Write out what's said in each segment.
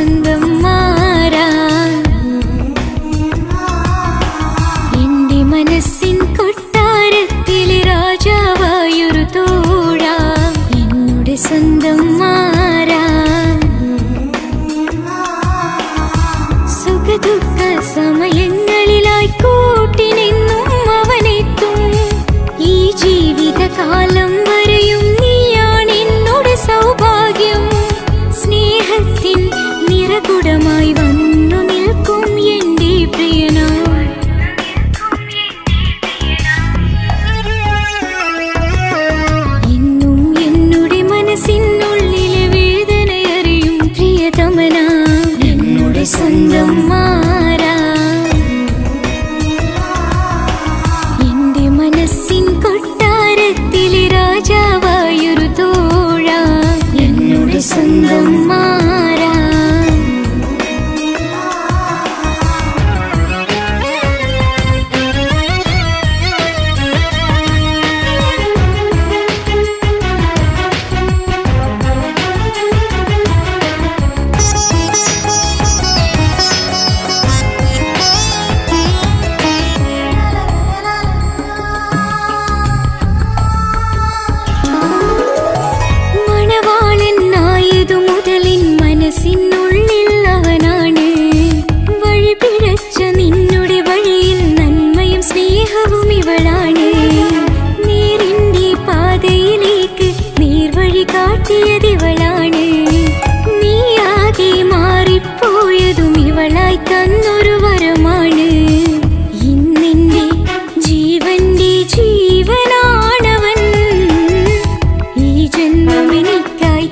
സ്വന്തം മാറാ. എന്റെ മനസ്സിൻ കൊട്ടാരത്തിലെ രാജാവായൊരു തോഴാ, എന്നുടെ സ്വന്തം മാറാ. സുഖദുഃഖ സമയങ്ങളിലായി കൂട്ടിനെന്നും അവനെത്തും. ഈ ജീവിതകാലം വരെയും നീയാണെന്നോട് സൗഭാഗ്യം. സ്നേഹത്തിൻ നിറകുടമായി വന്നു നിൽക്കും എന്റെ പ്രിയനാ. എന്നും എന്നുടെ മനസ്സിനുള്ളിലെ വേദനയറിയും പ്രിയതമനാ, എന്നുടെ സ്വന്തം മാറാ. എന്റെ മനസ്സിൻ കൊട്ടാരത്തിലെ രാജാവായൊരു തോഴാ, എന്നുടെ സ്വന്തം മാറാ. മനസ്സിനുള്ളിൽ അവനാണ് വഴി പിഴച്ച നിന്നുടെ വഴിയിൽ നന്മയും സ്നേഹവും ഇവളാണ്. നേരിന്റെ പാതയിലേക്ക് നേർവഴി കാട്ടിയതിവളാണ്. നീയാകെ മാറിപ്പോയതും ഇവളായി തന്നൊരു വരമാണ്. ഇന്നെന്റെ ജീവന്റെ ജീവനാണവൻ, ഈ ജന്മം എനിക്കായി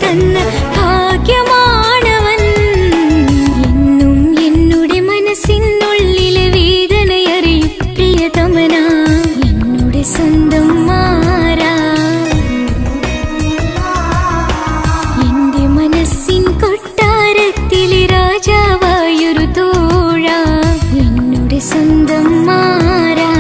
തന്ന ഭാഗ്യമാണ്. എന്നും എന്നുടെ മനസ്സിനുള്ളിലെ വേദനയറിയും പ്രിയതമനാ, എന്നുടെ സ്വന്തം മാറാ. എന്റെ മനസ്സിൻ കൊട്ടാരത്തിലെ രാജാവായൊരു തോഴാ, എന്നുടെ സ്വന്തം മാറാ.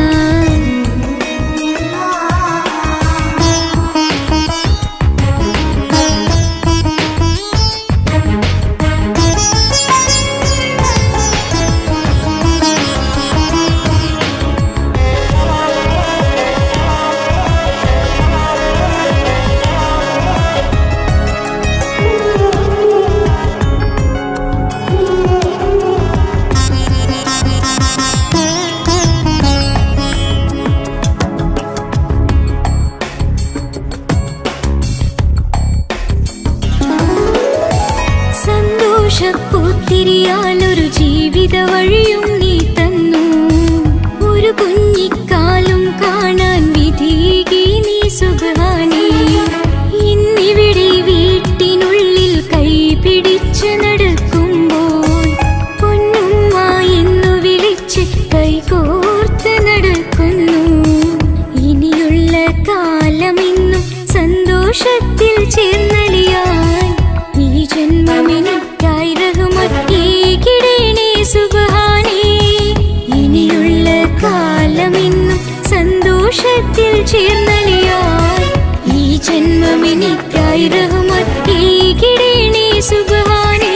സന്തോഷപ്പൂത്തിരിയാലൊരു ജീവിത വഴിയും നീ തന്നു. ഒരു കുഞ്ഞിക്കാലും കാണാൻ വിധികി നീ സുബ്ഹാനേ. ഇന്നിവിടെ വീട്ടിനുള്ളിൽ കൈ പിടിച്ച് നടക്കുമ്പോൾ പൊന്നുമ്മ എന്നു വിളിച്ച് കൈകോർത്ത് നടക്കുന്നു. ഇനിയുള്ള കാലമെന്നും സന്തോഷത്തിൽ ചേർന്നലിയാൻ ഈ ജന്മമെനിക്കായി റഹ്മത്തേകിടേണേ സുബ്ഹാനേ. ഇനിയുള്ള കാലമെന്നും സന്തോഷത്തിൽ ചേർന്നലിയാൻ ഈ ജന്മമെനിക്കായി റഹ്മത്തേകിടേണേ സുബ്ഹാനേ.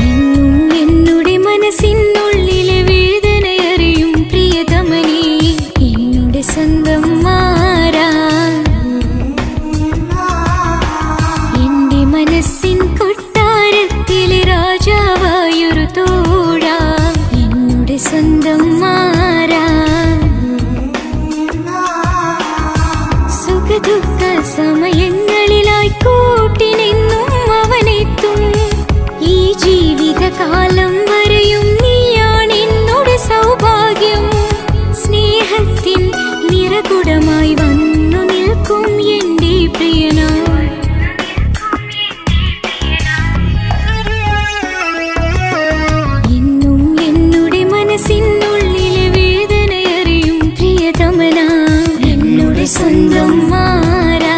എന്നും എന്നുടെ മനസ്സിനുള്ളിലെ വേദനയറിയും പ്രിയതമനേ, എന്നുടെ സ്വന്തം മാറാ. എന്റെ മനസ്സിൻ കൊട്ടാരത്തിലെ രാജാവായൊരു തോഴാ, എന്നുടെ സ്വന്തം മാറാ. സുഖദുഃഖ സമയങ്ങളിലായി കൂട്ടിനെന്നും അവനെത്തും. ഈ ജീവിതകാലം വരെയും നീയാണെന്നോട് സൗഭാഗ്യം. സ്നേഹത്തിൻ നിറകുടമായി വന്നു നിൽക്കും എന്റെ പ്രിയനാ. എന്നും എന്നുടെ മനസ്സിനുള്ളിലെ വേദനയറിയും പ്രിയതമനാ, എന്നുടെ സ്വന്തം മാറാ.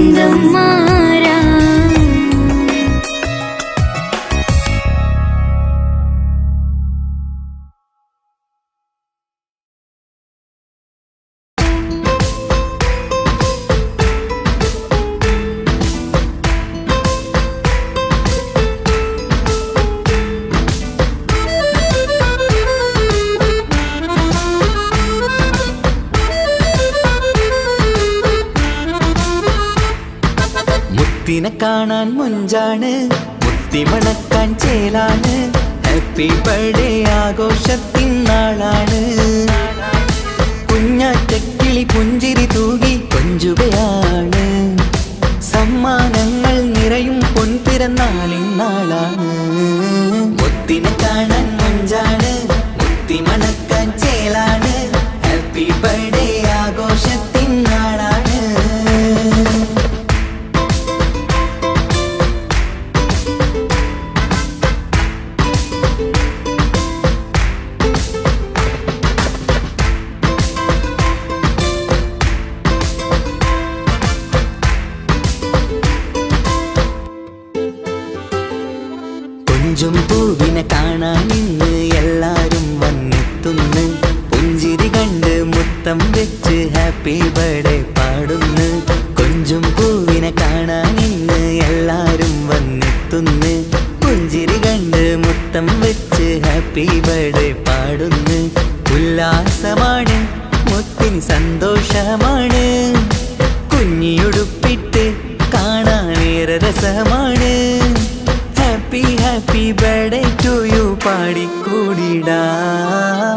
സ്വന്തം മാറാ. മുത്തിനെ കാണാൻ മുഞ്ചാണ്, മുത്തിമണക്കാൻ ചേലാണ്. Happy birthday ആഘോഷത്തിൻ നാളാണ്. കുഞ്ഞാറ്റക്കിളി പുഞ്ചിരി തൂകി കൊഞ്ചുകയാണ്. സമ്മാനങ്ങൾ നിറയും പൊൻപിറന്നാളിൻ നാളാണ്. മുത്തിനെ കാണാൻ മുഞ്ചാണ്, മുത്തിമണക്കാൻ ചേലാണ്. Happy birthday ആഘോഷത്തിൻ നാളാണ്. കൊഞ്ചും പൂവിനെ കാണാൻ ഇന്ന് എല്ലാരും വന്നെത്തുന്നു. പുഞ്ചിരി കണ്ട് മുത്തം വെച്ച് ഹാപ്പി ബർത്ത്ഡേ പാടുന്നു. കൊഞ്ചും പൂവിനെ കാണാൻ ഇന്ന് എല്ലാരും വന്നെത്തുന്നു. പുഞ്ചിരി കണ്ട് മുത്തം വെച്ച് ഹാപ്പി ബർത്ത്ഡേ പാടുന്നു. ഉല്ലാസമാണ്, മുത്തിന് സന്തോഷമാണ്. കുഞ്ഞിയുടുപ്പിട്ട് കാണാനേറെ രസമാണ്. Happy happy birthday to you പാടിക്കൂടിടാ.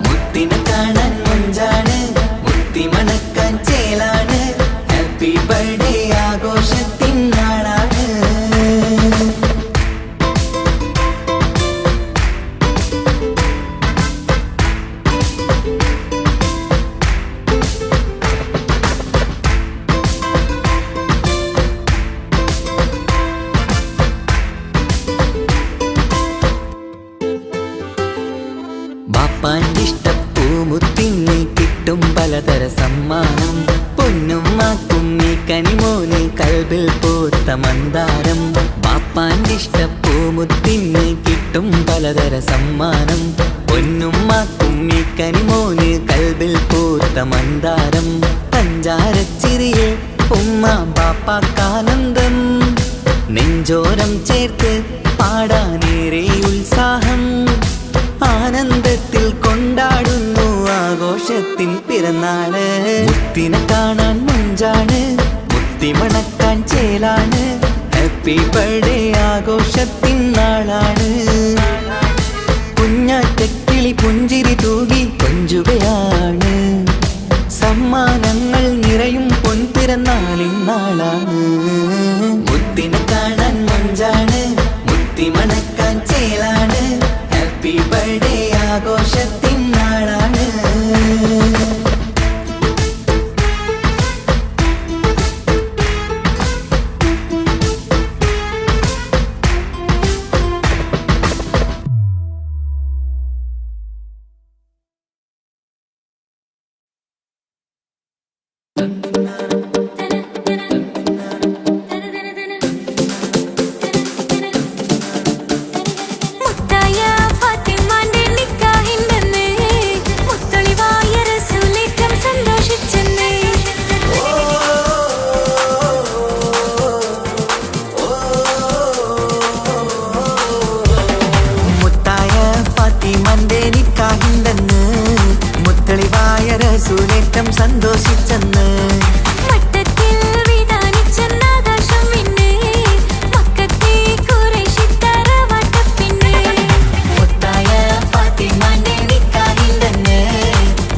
മുത്തിനെ കാണാൻ മുഞ്ചാണ്, മുത്തി മണക്കാൻ ചേലാണ്. Happy birthday ആഘോഷത്തിൻ നാളാണ്. ബാപ്പാൻ്റെ ഇഷ്ടപ്പൂമുത്തിന് കിട്ടും പലതര സമ്മാനം. പൊന്നും മാക്കും ഈ കനിമോന് കൽബിൽ പൂത്ത മന്ദാരം. ബാപ്പാൻ്റെ ഇഷ്ടപ്പൂമുത്തിന് കിട്ടും പലതര സമ്മാനം. പൊന്നും മാക്കും ഈ കനിമോന് കൽബിൽ പൂത്ത മന്ദാരം. പഞ്ചാരച്ചിരിയെ ഉമ്മ ബാപ്പാക്കാനന്ദം. നെഞ്ചോരം ചേർത്ത് പാടാനേറെ ഉത്സാഹം. ആനന്ദത്തിൽ കൊണ്ടാടുന്നു ആഘോഷത്തിൻ പിറന്നാള്. മുത്തിനെ കാണാൻ മുഞ്ചാണ്, മുത്തി മണക്കാൻ ചേലാണ്. Happy birthday ആഘോഷത്തിൻ നാളാണ്. കുഞ്ഞാറ്റക്കിളി പുഞ്ചിരി തൂകി കൊഞ്ചുകയാണ്. സമ്മാനങ്ങൾ നിറയും പൊൻപിറന്നാളിൻ നാളാണ്. മുത്തിനെ കാണാൻ മുഞ്ചാണ്, മുത്തി മണക്കാൻ ചേലാണ്. Happy birthday ആഘോഷത്തിൻ നാളാണ്. റസൂലേറ്റം സന്തോഷിച്ചെന്ന്. മട്ടത്തിൽ വിധാനിച്ചെന്നാകാശം പിന്നെ മക്കത്തെ ഖുറൈശിത്തറ വട്ടപ്പിന്നെ. മുത്തായ ഫാത്തിമാന്റെ നിക്കാഹിന്റെന്ന്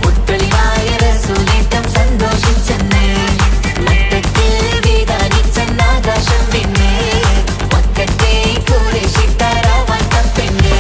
മുത്തളിവായ റസൂലേറ്റം സന്തോഷിച്ചെന്ന്. മട്ടത്തിൽ വിധാനിച്ചെന്നാകാശം പിന്നെ മക്കത്തെ ഖുറൈശിത്തറ വട്ടപ്പിന്നെ.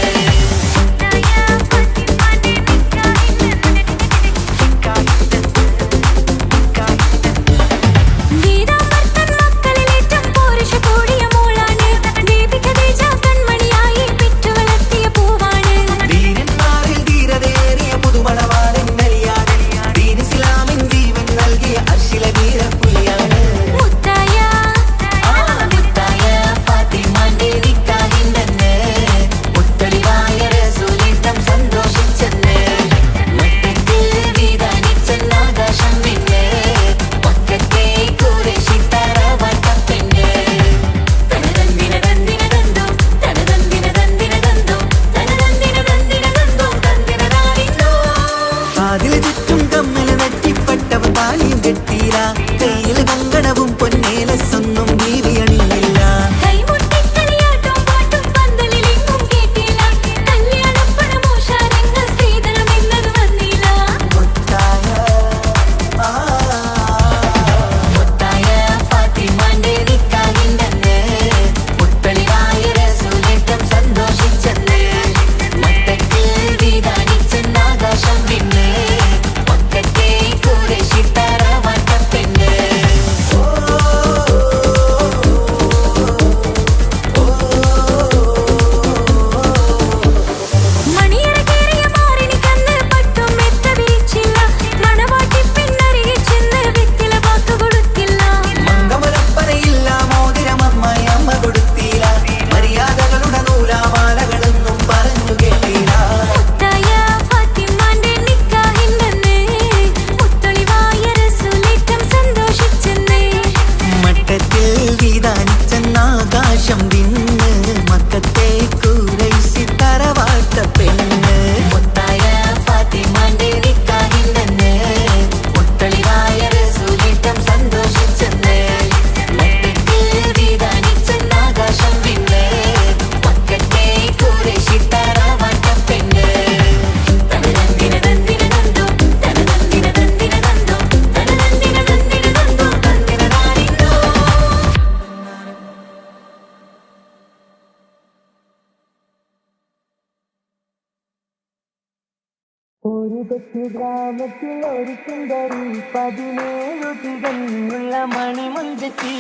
ഒരു കൊച്ചു ഗ്രാമത്തിൽ ഒരു സുന്ദരി 17 തികഞ്ഞുള്ള മണിമുഞ്ചത്തി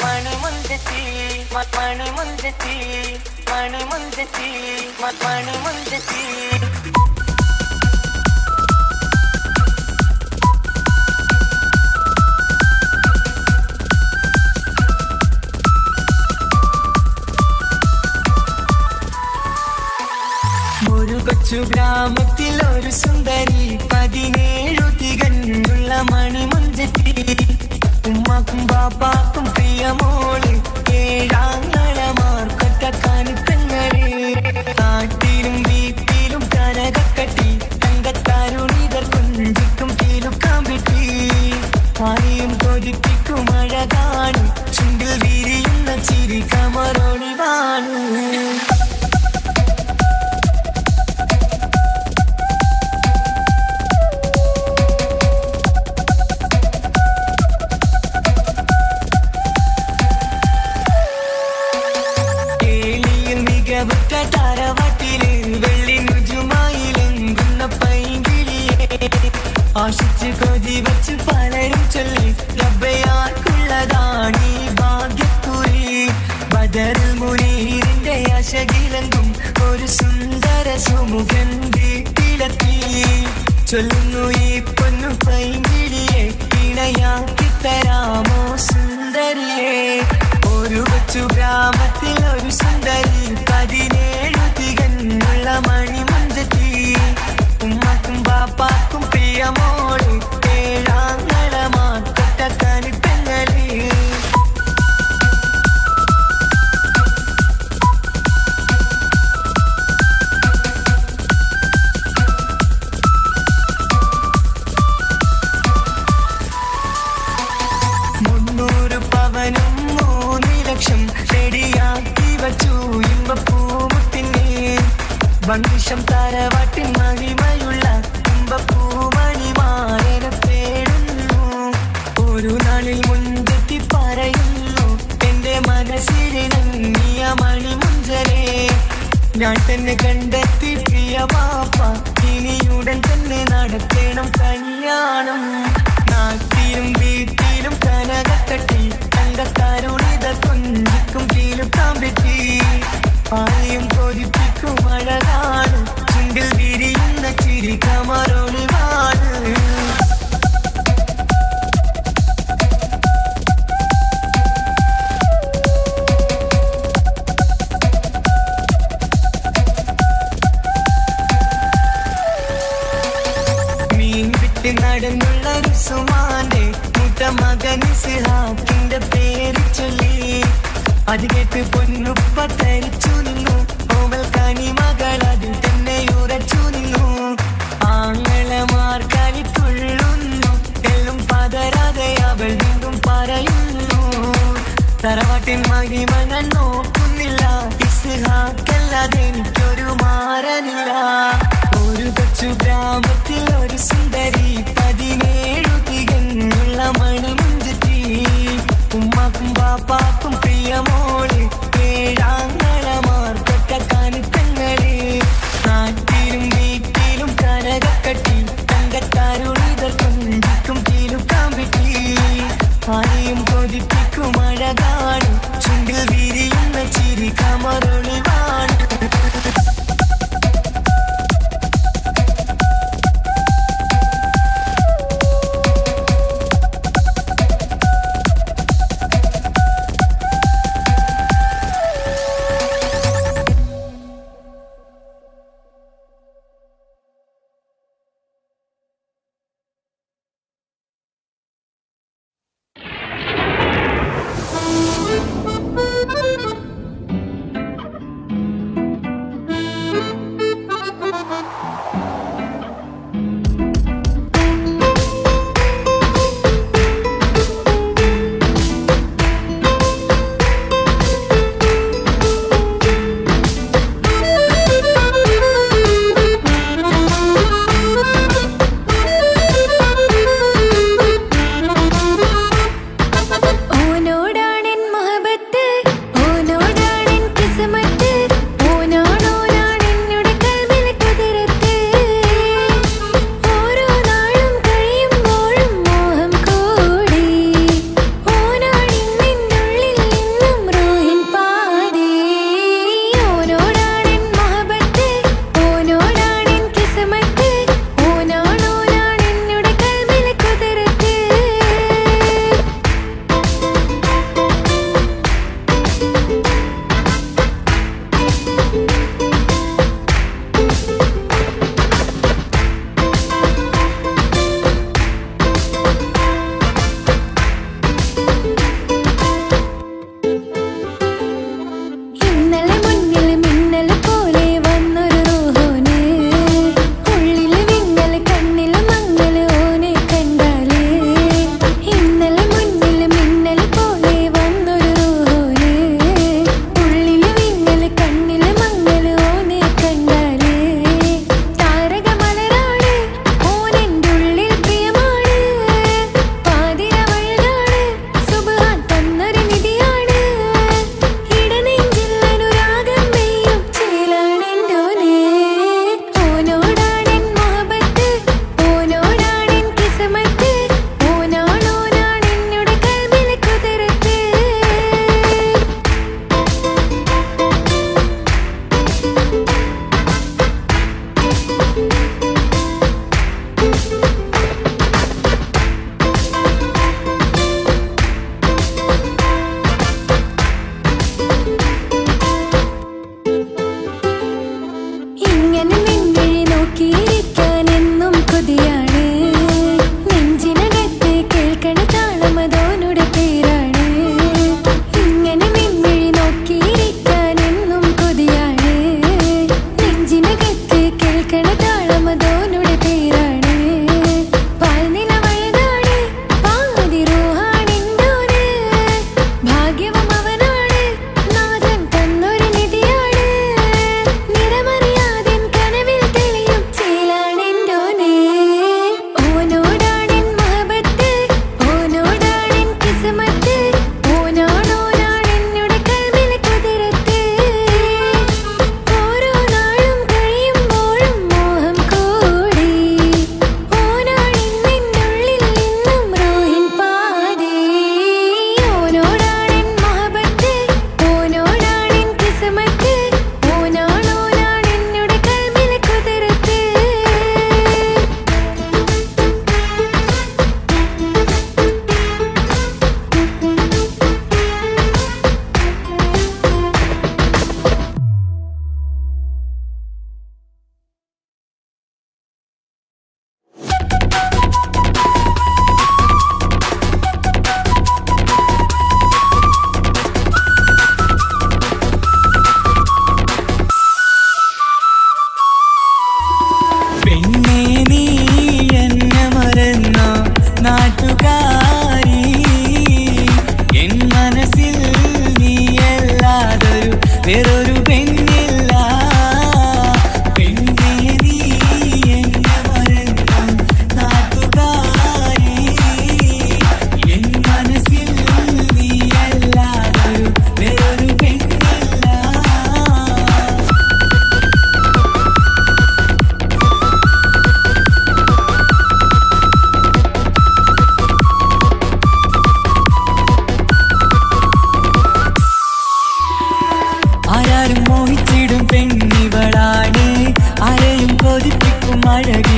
മണിമുഞ്ചത്തി മണിമുഞ്ചത്തി മണിമുഞ്ചത്തി മണിമുഞ്ചത്തി ഒരു കൊച്ചു ഗ്രാമത്തിൽ ഒരു സുന്ദരി 17 തികഞ്ഞുള്ള മണിമുഞ്ചത്തി ഉമ്മാക്കും ബാപ്പാക്കും പ്രിയമോള് ഏഴാങ്ങളമാർക്കൊറ്റക്കാനി പെങ്ങളെ നാട്ടിലും വീട്ടിലും കനകക്കട്ടി തങ്കത്താരുണിതർ കുഞ്ചിക്കും കീലുക്കാൻ വിട്ടി ആരെയും കൊതിപ്പിക്കും അഴകാണ് ചുണ്ടിൽ വിരിയുന്ന ചിരി കമറൊളിവാണ് താരവാട്ടില് വെള്ളി നുജുമായിലെങ്കുന്ന പൈങ്കിളിയെ ആശിച്ച് കൊതി വച്ച് പലരും ചൊല്ലി റബ്ബയാർക്കുള്ളതാണീ ഭാഗ്യക്കുറി ബദറുൽ മുനീറിന്റെ ആശകിലെങ്കും ഒരു സുന്ദര സുമുഖൻ വീട്ടിലെത്തി ചൊല്ലുന്നു ഈ പൊന്നു പൈങ്കിളിയെ ഇണയാക്കി തരാമോ സുന്ദരിയെ ഒരു കൊച്ചു ഗ്രാമത്തിൽ ഒരു സുന്ദരി 17 തികഞ്ഞുള്ള മണിമുഞ്ചത്തി ഉമ്മാക്കും ബാപ്പാക്കും പ്രിയമോള് ഏഴാങ്ങളമാർക്കൊറ്റക്കാനി പെങ്ങളെ പവനും 3 ലക്ഷം റെഡിയാക്കി വച്ചു ഇമ്പപ്പൂമുട്ടിനെ ബന്ദിഷം താരവാട്ടിൻ മഹിമയുള്ള ഇമ്പപ്പൂമണിമാരനെ തേടുന്നു ഒരു നാളിൽ മുഞ്ചത്തി പറയുന്നു എന്റെ മനസ്സിലിണങ്ങിയ മണിമുഞ്ചരെ ഞാൻ തന്നെ കണ്ടെത്തി പ്രിയ ബാപ്പ ഇനിയുടൻ തന്നെ നടത്തണം കല്യാണം നാട്ടിലും വീട്ടിലും കനകത്തട്ടി തങ്കത്താരുണിത കൊഞ്ചിക്കും കീലുക്കാൻ പറ്റി ആരെയും കൊതിപ്പിക്കും അഴകാണ് ചുണ്ടിൽ വിരിയുന്ന ചിരി കമറൊളിവാണ് മീൻ വിട്ട് നടന്നുള്ള സുമാന്റെ മകൻ ഇസ്ഹാക്കിന്റെ പേര് ചൊല്ലി അത് കേട്ട് പൊന്നുപ്പ തരിച്ചു നിന്നു ഓവൽ കനി മകൾ അതിൽ തന്നെ ഉറച്ചു നിന്നു ആങ്ങളമാർ കലിക്കൊള്ളുന്നു എല്ലും പതരാതെ അവൾ വീണ്ടും പറയുന്നു തറവാട്ടിൻ മഹിമ ഞാൻ നോക്കുന്നില്ല ഇസ്ഹാക്കല്ലാതെ എനിക്കൊരു മാറനില്ല ഒരു കൊച്ചു ഗ്രാമത്തിൽ ഒരു സുന്ദരി 17 തികഞ്ഞുള്ള മണിമുഞ്ചത്തി ഉമ്മാക്കും ബാപ്പാക്കും പ്രിയമോള് ഏഴാങ്ങളമാർക്കൊറ്റക്കാനി പെങ്ങളെ നാട്ടിലും വീട്ടിലും കനകക്കട്ടി തങ്കത്താരുണിതർ കൊഞ്ചിക്കും കീലുക്കാൻ വിട്ടി ആരെയും കൊതിപ്പിക്കും അഴകാണ് ചുണ്ടിൽ വിരിയുന്ന ചിരി കമറൊളിവാണ്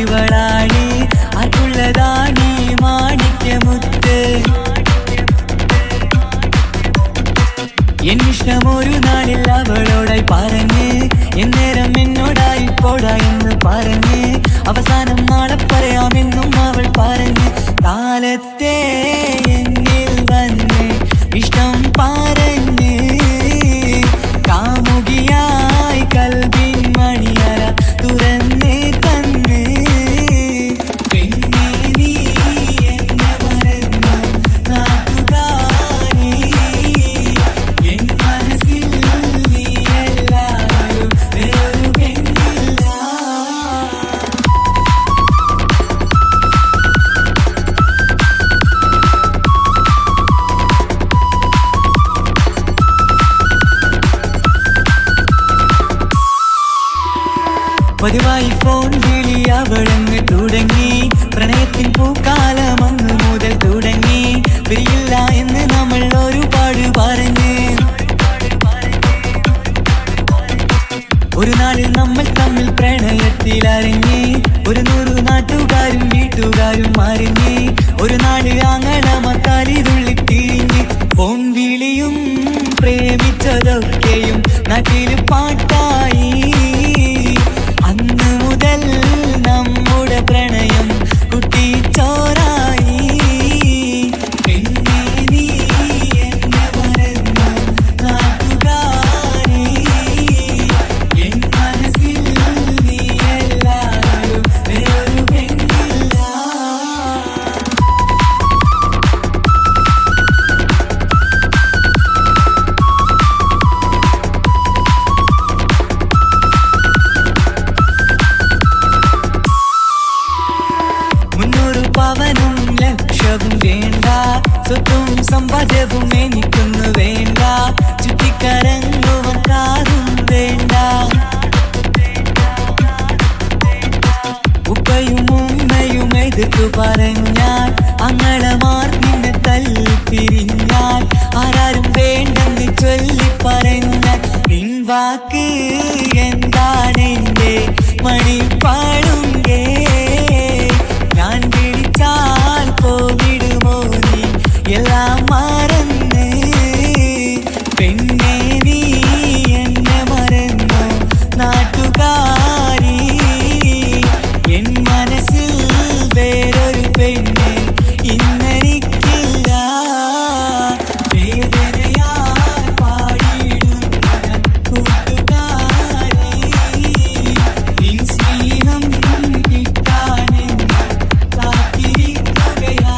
ഇവളാണ് ആർക്കുള്ളതാണീ മാണിക്യമുത്ത്. എന്നിഷ്ടം ഒരു നാളിൽ അവളോടായി പറഞ്ഞ് എന്നേരം എന്നോടായി പോടാ എന്ന് പറഞ്ഞ് അവസാനം നാളെ പറയാമെന്നും അവൾ പറഞ്ഞ് കാലത്തെ എന്നിൽ വന്ന് ഇഷ്ടം പറഞ്ഞ് കാമുകിയായി കൽബിൻ മണിയറ തുറന്ന് തന്ന്. പെണ്ണേ നീ എന്നെ മറന്നു നാട്ടുകാരി, എൻ മനസ്സിൽ നീ എല്ലാവരും വേറൊരു പെണ്ണില്ല. പതിവായി ഫോൺ വിളി അവളങ്ങ് തുടങ്ങി. പ്രണയത്തിൻ പൂക്കാലം അന്ന് മുതൽ തുടങ്ങി. പിരിയില്ല എന്ന് നമ്മൾ ഒരുപാട് പറഞ്ഞ് ഒരു നാളിൽ നമ്മൾ തമ്മിൽ പ്രണയത്തിലറിഞ്ഞ്. 100 നാട്ടുകാരും വീട്ടുകാരും അറിഞ്ഞ്. ഒരു നാട് ആങ്ങളമക്കാലി തുള്ളിത്തിരിഞ്ഞ്. ഫോൺ വിളിയും പ്രേമിച്ചതൊക്കെയും നാട്ടിൽ പാട്ടായി. അന്ന് മുതൽ നമ്മുടെ പ്രണയം കുട്ടിച്ചോറായി. പെണ്ണേ നീ എന്നെ മറന്നു നാട്ടുകാരി, എൻ മനസ്സിൽ നീ എല്ലാവരും വേറൊരു പെണ്ണില്ല. പവനും ലക്ഷവും വേണ്ട, സ്വത്തും സമ്പാദ്യവും എനിക്കൊന്നു വേണ്ട, ചുറ്റിക്കറങ്ങുവാൻ കാറും വേണ്ട. ഉപ്പയും ഉമ്മയും എതിർത്തു പറഞ്ഞാൽ അങ്ങളമാർ നിന്നെ തല്ലിപ്പിരിഞ്ഞാൽ ആരാരും വേണ്ടെന്ന് ചൊല്ലി പറഞ്ഞാൽ പിൻവാക്ക് എന്താണെന്റെ മണിപ്പാടുങ്കേ. ഞാൻ വിളിച്ചാൽ പോവിടുമോ നീ എല്ലാം മറന്ന്. പെണ്ണേ നീ എന്നെ മറന്നു നാട്ടുകാരി, എൻ മനസ്സിൽ വേറൊരു പെണ്ണ് ഇന്നെനിക്കില്ല. വേദനയാൽ പാടിയിടുന്ന കൂട്ടുകാരി, നിൻ സ്നേഹം കിട്ടാനെന്ന് കാത്തിരിക്കുകയാ.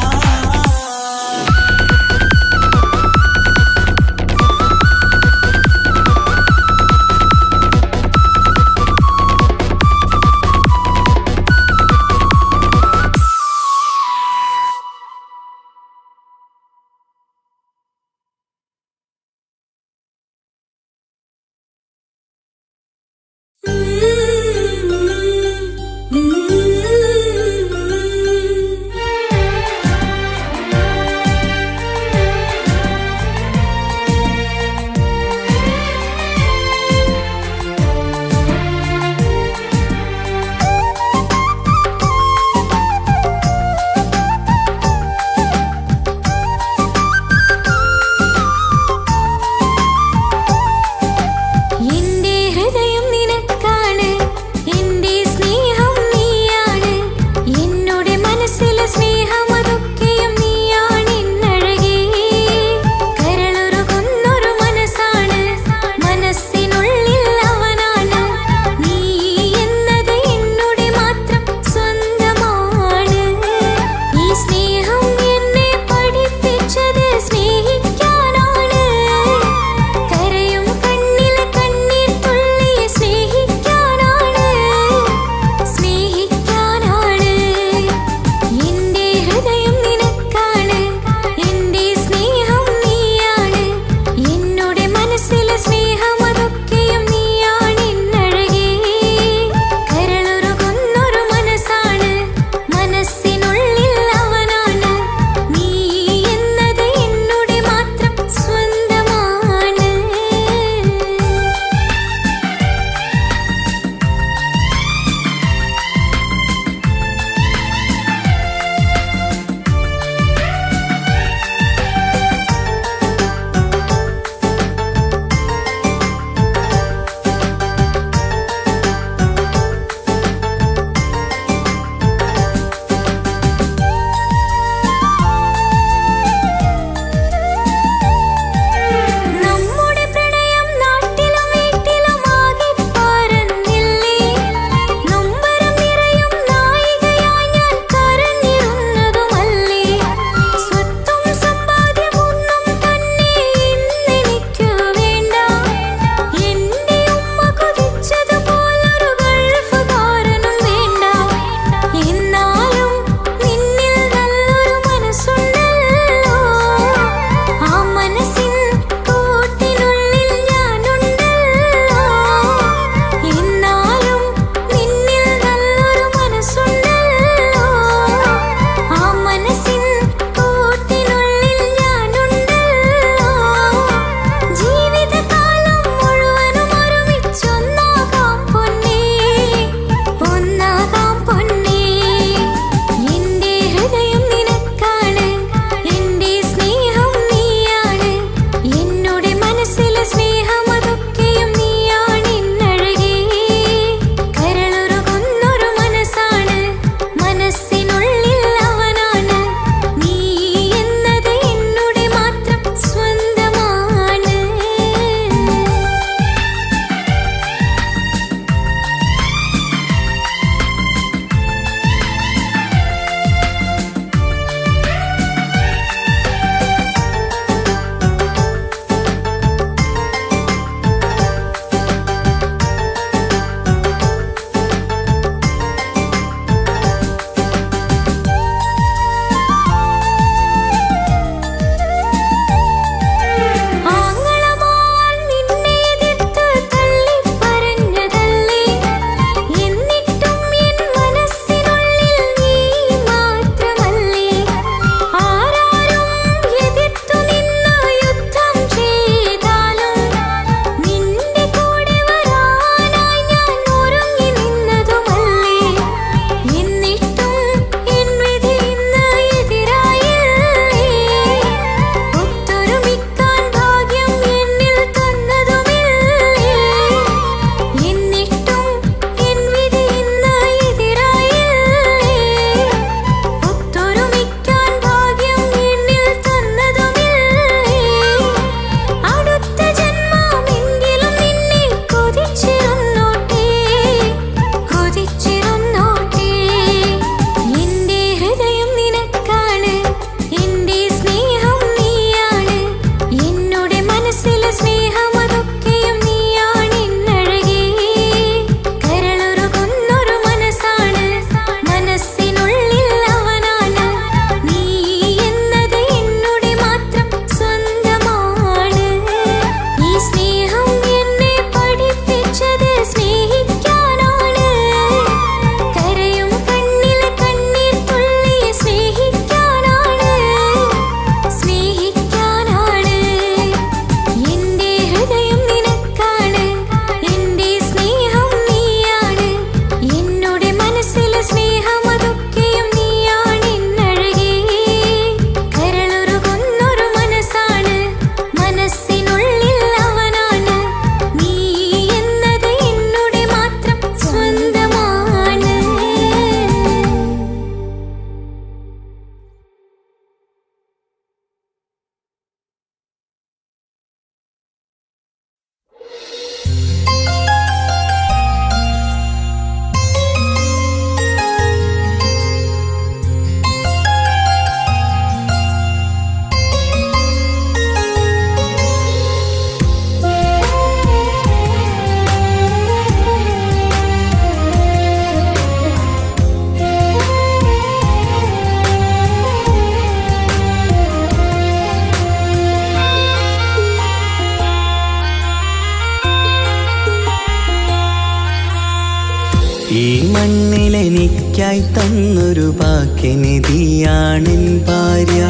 ഭാഗ്യനിധിയാണെൻ ഭാര്യ.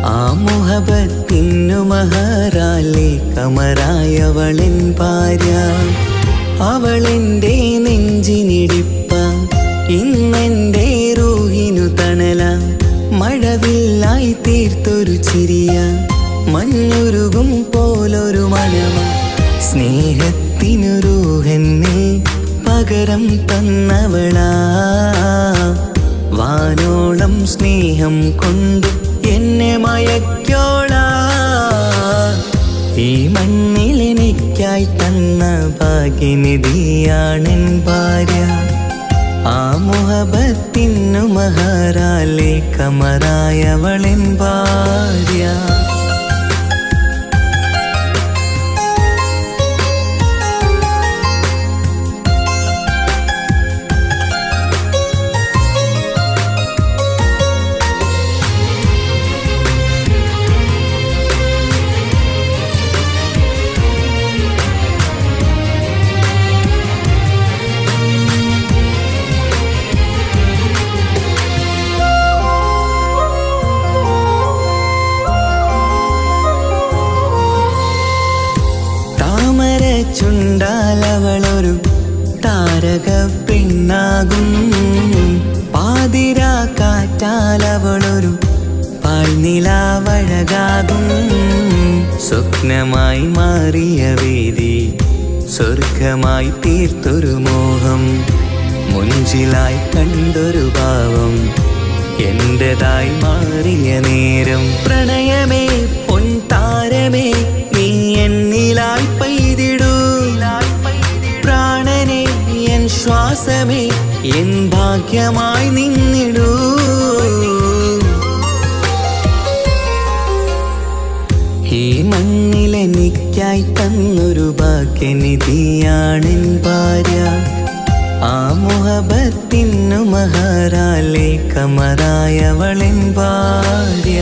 ആ മുഹബത്തിനു മഹറാലെ കമറായവളെൻ ഭാര്യ. അവളെൻ്റെ നെഞ്ചിനിടിപ്പ, ഇന്നെൻ്റെ റൂഹിനു തണല. മഴവില്ലായി തീർത്തൊരു ചിരിയ, മഞ്ഞുരുകും പോലൊരു മനമ. സ്നേഹത്തിനു റൂഹെന്നെ പകരം തന്നവളാ. വാനോളം സ്നേഹം കൊണ്ട് എന്നെ മയക്കോളാ. ഈ മണ്ണിൽ എനിക്കായി തന്ന ഭാഗ്യനിധിയാണെൻ ഭാര്യ. ആ മുഹബത്തിനു മഹറാലെ കമറായവളെൻ ഭാര്യ. ചുണ്ടാലവളൊരു താരക പെണ്ണാകും. പാതിരാ കാറ്റാലവളൊരു പാൽനിലാവഴകാകും. സ്വപ്നമായി മാറിയ വേദി സ്വർഗമായി തീർത്തൊരു മോഹം. മുഞ്ചിലായി കണ്ടൊരു ഭാവം എന്റേതായി മാറിയ നേരം. പ്രണയമേ പൊൻതാരമേ നീ എന്നിലായി പെയ്തിടൂ. പ്രാണനെ എൻ ശ്വാസമേ എൻ ഭാഗ്യമായി നിന്നിടൂ. ഈ മണ്ണിലെനിക്കായി തന്നൊരു ഭാഗ്യനിധിയാണെൻ ഭാര്യ. ആ മുഹബത്തിനു മഹറാലെ കമറായവളെൻ ഭാര്യ.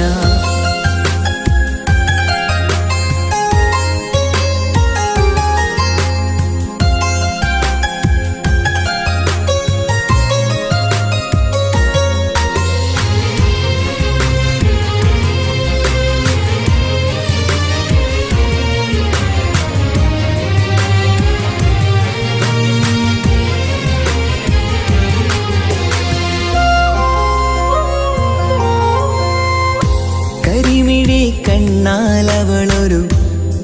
കരിമിഴി കണ്ണാലവളൊരു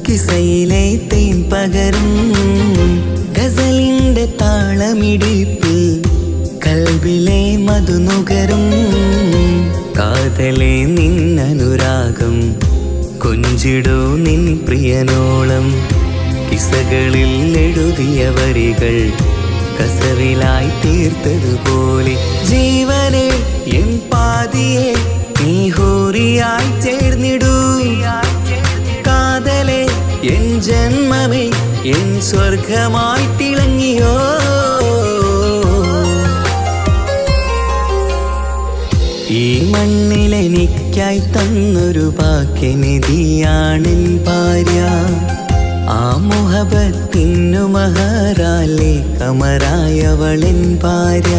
കിസയിലെ തേൻ പകരും. ഗസലിന്റെ താളമിടിപ്പിൽ കൽബിലെ മധുനുകരും. കാതലെ നിന്നനുരാഗം കൊഞ്ചിടൂ നിൻ പ്രിയനോളം. കിസകളിൽ എഴുതിയ വരികൾ കസവിലായി തീർത്തതുപോലെ. ജീവനെ എൻ പാതിയെ നീ ഹൂറിയായി ചേർന്നിടൂ. കാതലെ എൻ ജന്മമേ എൻ സ്വർഗമായി തിളങ്ങിയോ. ഈ മണ്ണിലെനിക്കായി തന്നൊരു ഭാഗ്യനിധിയാണെൻ ഭാര്യ. ആ മുഹബത്തിനു മഹറാലെ കമറായവളെൻ ഭാര്യ.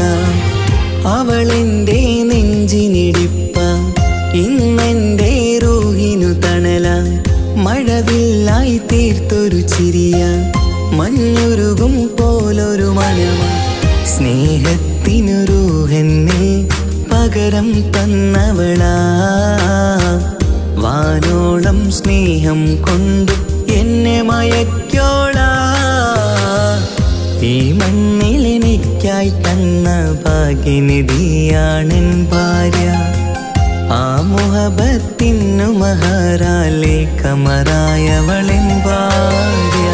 അവളെൻ്റെ നെഞ്ചിനിടിപ്പ, ഇന്നെൻ്റെ റൂഹിനു തണല. മഴവില്ലായി തീർത്തൊരു ചിരിയ, മഞ്ഞുരുകും പോലൊരു മനമ. സ്നേഹത്തിനു റൂഹെന്നെ പകരം തന്നവളാ. വാനോളം സ്നേഹം കൊണ്ട് എന്നെ മയക്കോളാ. ഈ മണ്ണിലെനിക്കായി തന്ന ഭാഗ്യനിധിയാണെൻ ഭാര്യ. ആ മുഹബത്തിനു മഹറാലെ കമറായവളെൻ ഭാര്യ.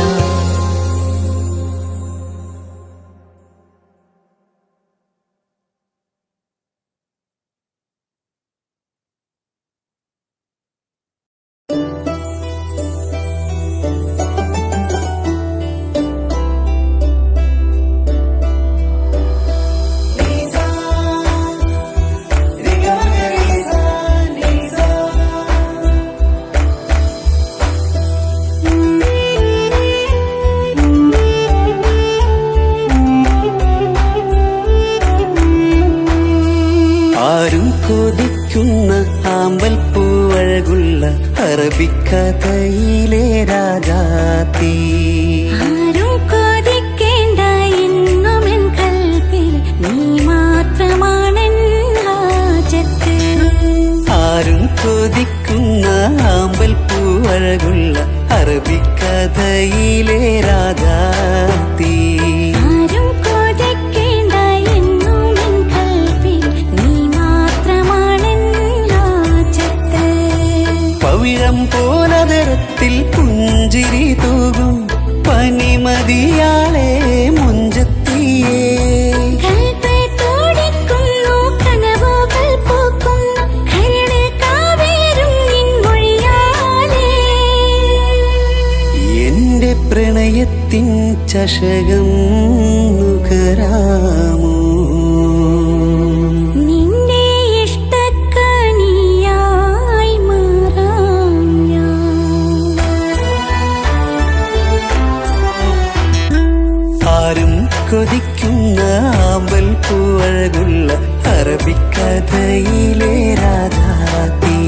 ആരും കൊതിക്കുന്ന ആമ്പൽ പൂവഴകുള്ള അറബിക്കഥയിലെ രാജാത്തി. ആരും കൊതിക്കേണ്ട എന്നുമെൻ കൽബിൽ നീ മാത്രമാണെൻ ഹാജത്ത്. ആരും കൊതിക്കുന്ന ആമ്പൽ പൂവഴകുള്ള അറബിക്കഥയിലെ രാജാത്തി. ആരും കൊതിക്കേണ്ട എന്നുമെൻ കൽബിൽ നീ മാത്രമാണെൻ ഹാജത്ത്. പവിഴം പോലതരത്തിൽ പുഞ്ചിരി തൂകും പനിമതിയാളെ മുഞ്ചത്തിയേ. കൽബ് തുടിക്കുന്നു, കനവുകൾ പൂക്കുന്നു, കരള് കാവേരും നിൻ മൊഴിയാലേ. എന്റെ പ്രണയത്തിൻ ചഷകം നുകരാമോ? നിന്റെ ഇഷ്ടക്കനിയായി മാറാം ഞാൻ. ആരും കൊതിക്കുന്ന ആമ്പൽ പൂവഴകുള്ള അറബിക്കഥയിലെ രാജാത്തി.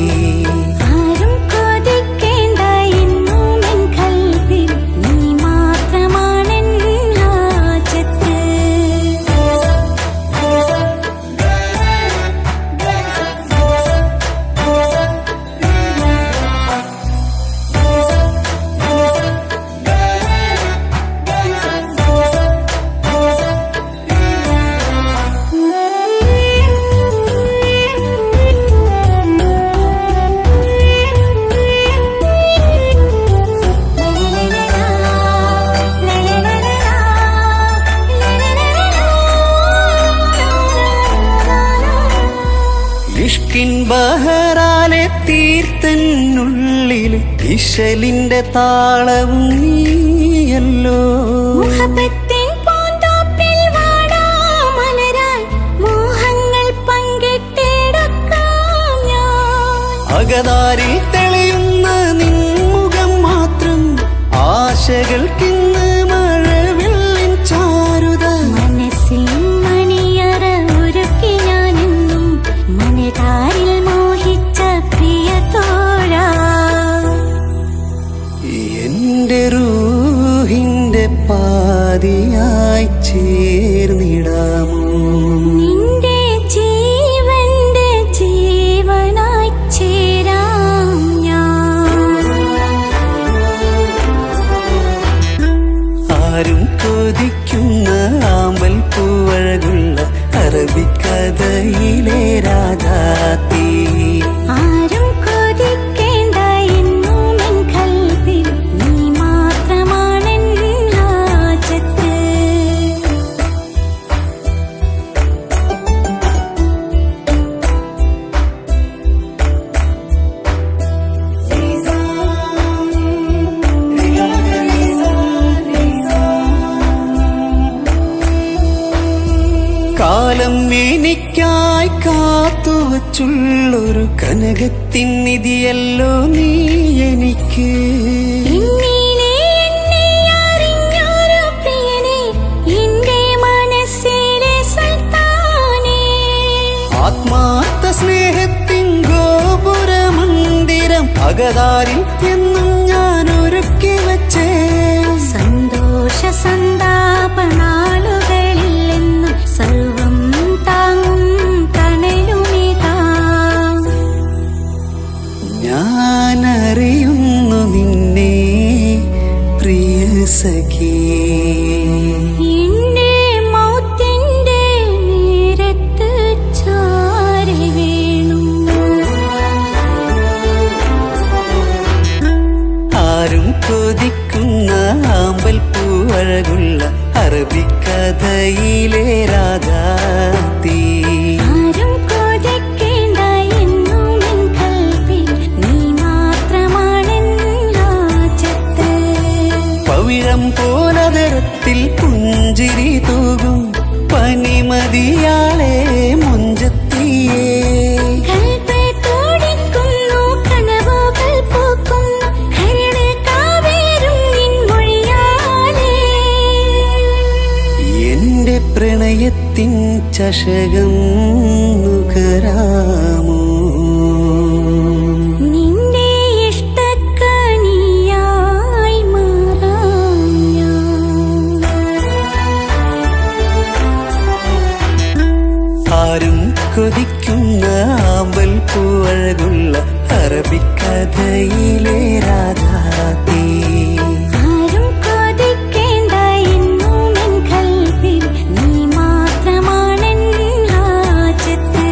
ആരും കൊതിക്കേണ്ട എന്നുമെൻ കൽബിൽ നീ മാത്രമാണെൻ ഹാജത്ത്. ഇഷ്കിൻ ബഹറാലെ തീർത്തനുള്ളിൽ ഇശലിന്റെ താളവും നീയല്ലോ. മുഹബത്തിൻ പൂന്തോപ്പിൽ വാടാമലരായി മോഹങ്ങൾ പങ്കിട്ടെടുക്കാം ഞാൻ. അകതാരിൽ തെളിയുന്ന നിൻമുഖം മാത്രം ആശകൾക്കിന്ന് മഴവില്ലിൻ ചാരുത. മനസ്സിൽ മണിയറ ഒരുക്കി ഞാനെന്നും മനതാരിൽ മോഹിച്ച പ്രിയ തോഴാ. എന്റെ റൂഹിന്റെ പാതിയായി ചേർന്നിടാമോ? നിന്റെ ജീവന്റെ ജീവനായി ചേരാം ഞാൻ. ആരും കൊതിക്കുന്ന ആമ്പൽ പൂവഴകുള്ള അറബിക്കഥയിലെ രാജാത്തി. ആരും കൊതിക്കേണ്ട എന്നുമെൻ കൽബിൽ നീ മാത്രമാണെൻ ഹാജത്ത്. കാലം എനിക്കായി കാത്തുവച്ചുള്ളൊരു കനകത്തിൻ നിധിയല്ലോ നീ എനിക്ക്. എന്നിലെ എന്നെ അറിഞ്ഞൊരു പ്രിയനെ, എന്റെ മനസ്സിലെ സുൽത്താനേ. ആത്മാർത്ഥ സ്നേഹത്തിൻ ഗോപുരമന്ദിരം അകതാരിൽ എന്നും ഞാൻ ഒരുക്കി വച്ചേ. സന്തോഷ സന്താപനാളുകളിൽ എന്നും സർവം താങ്ങും തണലുമിതാ. ഞാനറിയുന്നു നിന്നെ പ്രിയ സഖി. എന്റെ മൗത്തിന്റെ നേരത്ത് ചാരി വീണു. ആരും കൊതിക്കുന്ന ആമ്പൽ പൂവഴകുള്ള അറബിക്കഥയിലെ രാജാത്തി. ആരും കൊതിക്കേണ്ട എന്നുമെൻ കൽബിൽ നീ മാത്രമാണെൻ ഹാജത്ത്. പവിഴം പോലതരത്തിൽ പുഞ്ചിരി തൂകും പനിമതിയാളെ മുഞ്ചത്തിയേ. കൽബ് തുടിക്കുന്നു, കനവുകൾ പൂക്കുന്നു, കരള് കാവേരും നിൻ മൊഴിയാലേ. എന്റെ പ്രണയത്തിൻ ചഷകം നുകരാമോ? വരാമോ? നിന്റെ ഇഷ്ടക്കനിയായി മാറാം ഞാൻ. ആരും കൊതിക്കുന്ന ആമ്പൽ പൂവഴകുള്ള അറബിക്കഥയിലെ രാധാതീ. ആരും കൊതിക്കേണ്ട എന്നും എൻ കൽവിൽ നീ മാത്രമാണെൻ ഹാജത്ത്.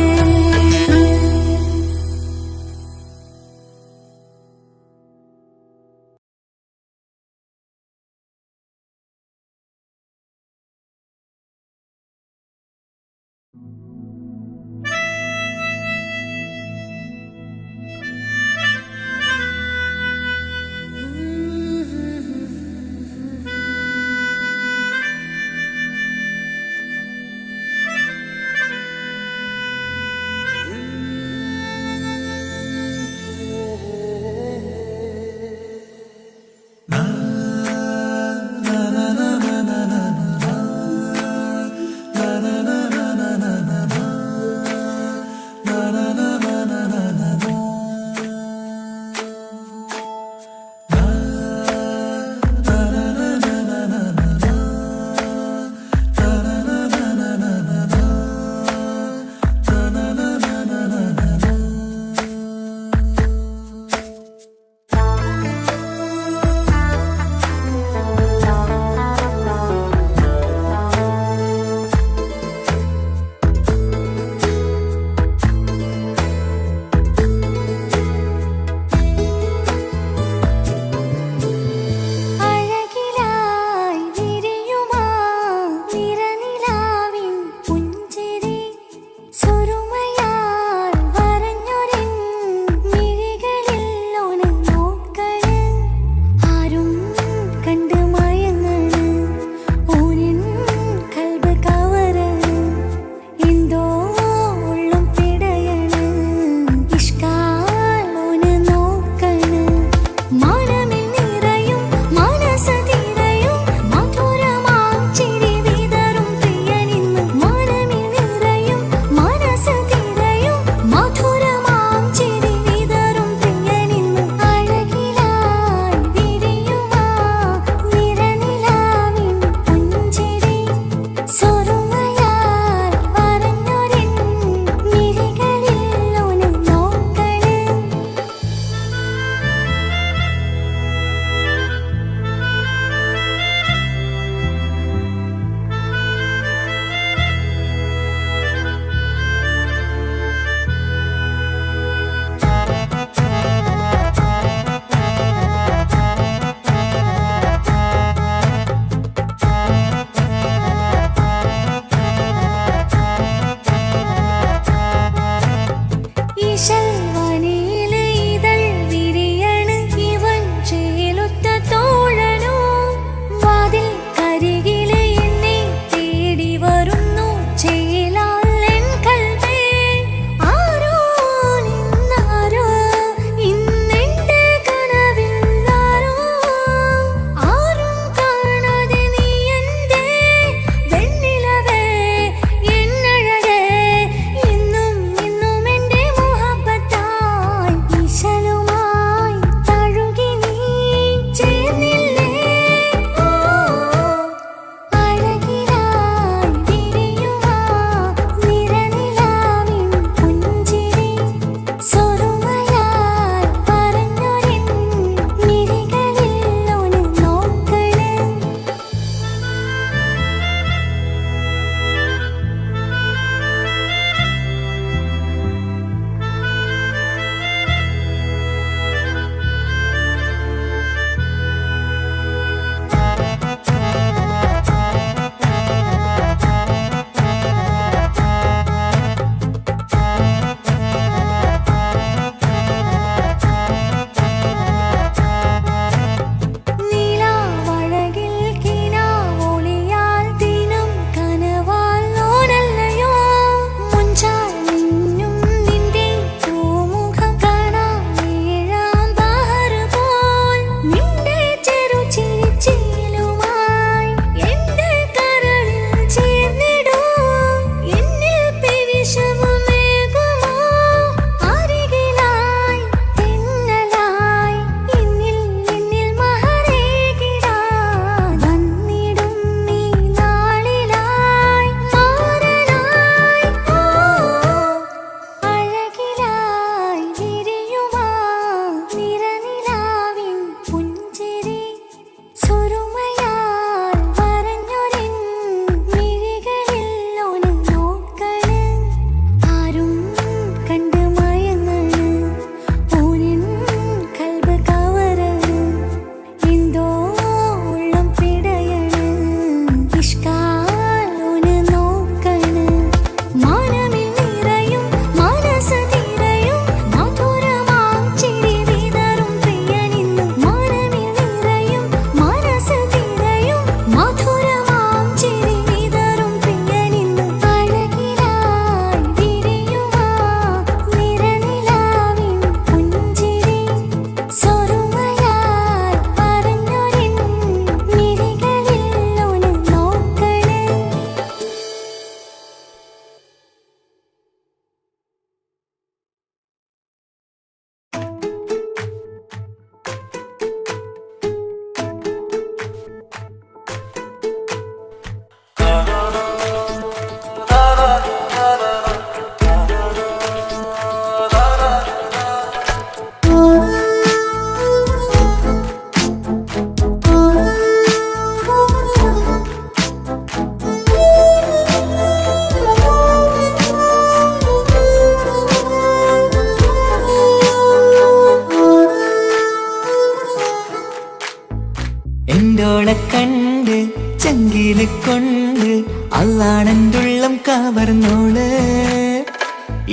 കൊണ്ട് അള്ളാണെന്തുള്ളം കവർന്നോള്.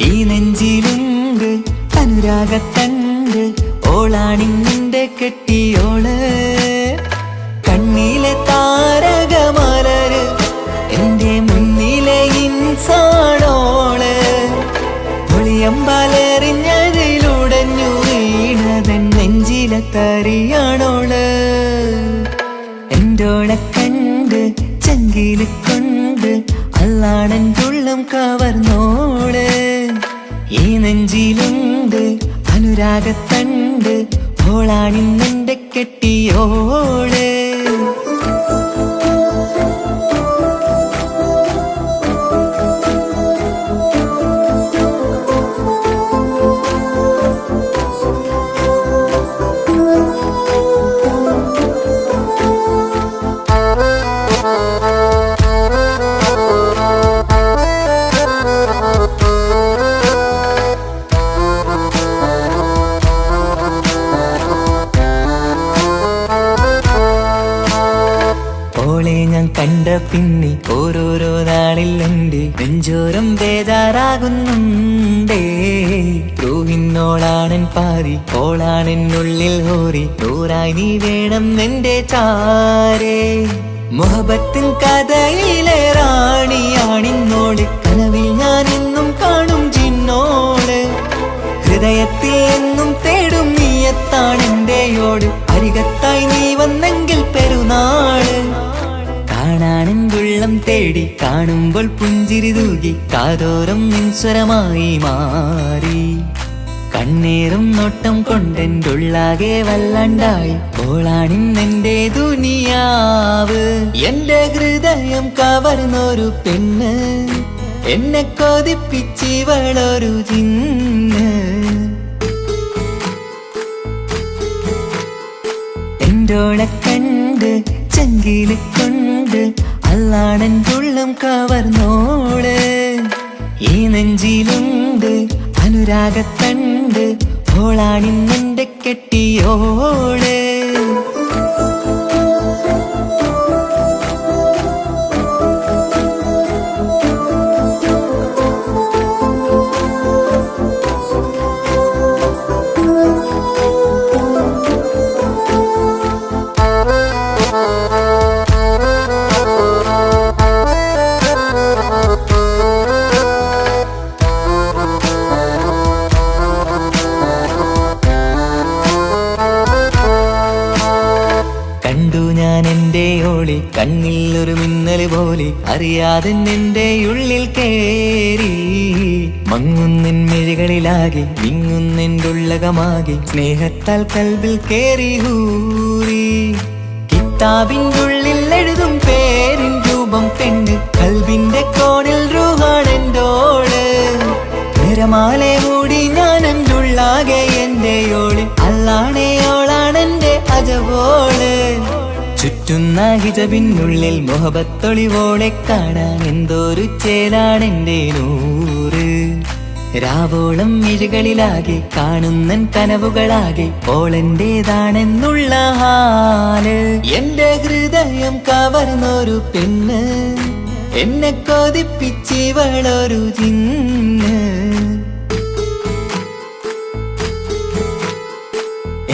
ഈ നെഞ്ചിലുണ്ട് അനുരാഗത്തണ്ട്, ഓളാണിന്നിന്റെ കെട്ടിയോള്. കണ്ണിലെ താരകമലര് എന്റെ മുന്നിലെ ഇൻസാണോള്. ഒളിയമ്പാലെറിഞ്ഞതിലുടഞ്ഞു വീണതൻ നെഞ്ചിലെ തറിയാണോള്. എന്റോളെ കണ്ട് ചങ്കില് കൊണ്ട് അള്ളാണെന്തുള്ളം കവർന്നോള്. ഈ നെഞ്ചിലുണ്ട് അനുരാഗത്തണ്ട്, ഓളാണിന്നെന്റെ കെട്ടിയോള്. ഞാൻ കണ്ട പിന്നെ ഓരോരോ നാളിൽ എന്റെ നെഞ്ചോരം ബേജാറാകുന്നുണ്ടേ. റൂഹിന്നോളാണൻ പാതി, ഓളാണെന്നുള്ളിൽ ഹോറി. നൂറായി നീ വേണം എന്റെ ചാരേ. മുഹബത്തിൻ കഥയിലെ റാണിയാണിന്നോള്. കനവിൽ ഞാൻ എന്നും കാണും ചിന്നോള്. ഹൃദയത്തിൽ എന്നും തേടും നീയത്താണെന്റെയോട്. അരികത്തായി നീ വന്നെങ്കിൽ പെരുന്നാള്. കാണാനെന്തുള്ളം തേടി കാണുമ്പോൾ പുഞ്ചിരി തൂകി കാതോരം നിൻസ്വരമായി മാറി. കണ്ണേറും നോട്ടം കൊണ്ടെന്തുള്ളാകെ വല്ലാണ്ടായി. ഓളാണിന്നെന്റെ ദുനിയാവ്. എന്റെ ഹൃദയം കവർന്നൊരു പെണ്ണ്, എന്നെ കൊതിപ്പിച്ചിവളൊരു ജിന്ന്. എന്റോളെ കണ്ട് ചങ്കില് കൊണ്ട് അള്ളാണെന്തുള്ളം കവർന്നോള്. ഈ നെഞ്ചിലുണ്ട് അനുരാഗത്തണ്ട്, ഓളാണിന്നെന്റെ കെട്ടിയോള്. കണ്ണിൽ ഒരു മിന്നല് പോലെ അറിയാതെ എന്റെ ഉള്ളിൽ കേറി. മങ്ങുന്നെൻ മിഴികളിലാകെ വിങ്ങുന്നെന്റുള്ളകമാകെ സ്നേഹത്താൽ കൽബിൽ കേറി ഹൂറി. കിതാബിന്റെ ഉള്ളിൽ എഴുതും പേരിൻ രൂപം പെണ്ണ്, കൽബിന്റെ കോണിൽ റൂഹാണെന്റോള്. നിറമാലെ മൂടി ഞാൻ എന്തുള്ളാകെ എന്റെയോള്. അല്ലാണെയോളാണെന്റെ അജവോള്. ചുറ്റുന്ന ഹിജബിനുള്ളിൽ മുഹബത്തൊളിവോളെ കാണാൻ എന്തോരു ചേലാണെന്റെ നൂറ്. രാവോളം മിഴികളിലാകെ കാണുന്നൻ കനവുകളാകെ ഓളെന്റേതാണെന്നുള്ള ഹാല്. എന്റെ ഹൃദയം കവർന്നൊരു പെണ്ണ്, എന്നെ കൊതിപ്പിച്ചിവളൊരു ജിന്ന്.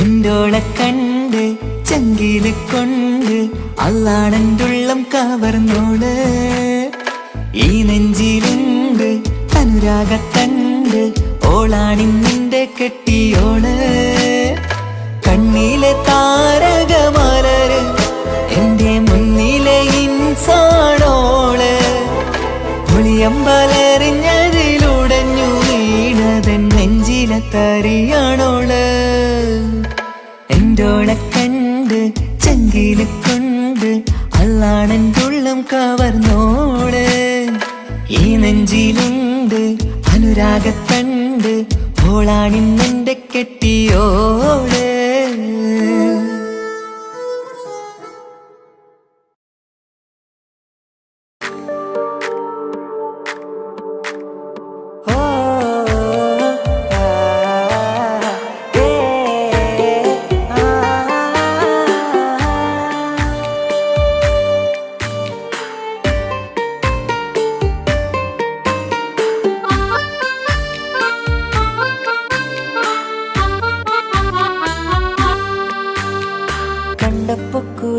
എന്റോളെ കണ്ട് ചങ്കില് കൊണ്ട് അള്ളാണെന്തുള്ളം കവർന്നോള്. ഈ നെഞ്ചിലുണ്ട് അനുരാഗത്തണ്ട്, ഓളാണിന്നിന്റെ കെട്ടിയോള്. കണ്ണിലെ താരകമലര് എന്റെ മുന്നിലെ ഇൻസാണോള്. ഒളിയമ്പലെറിഞ്ഞതിലുടഞ്ഞു വീണതൻ നെഞ്ചിലെ തറിയാണോള്. എന്റോളെ കണ്ട് ചങ്കില് കൊണ്ട് അള്ളാണെന്തുള്ളം കവർന്നോള്. ഈ നെഞ്ചിലുണ്ട് അനുരാഗത്തണ്ട്, ഓളാണിന്നെന്റെ കെട്ടിയോള്.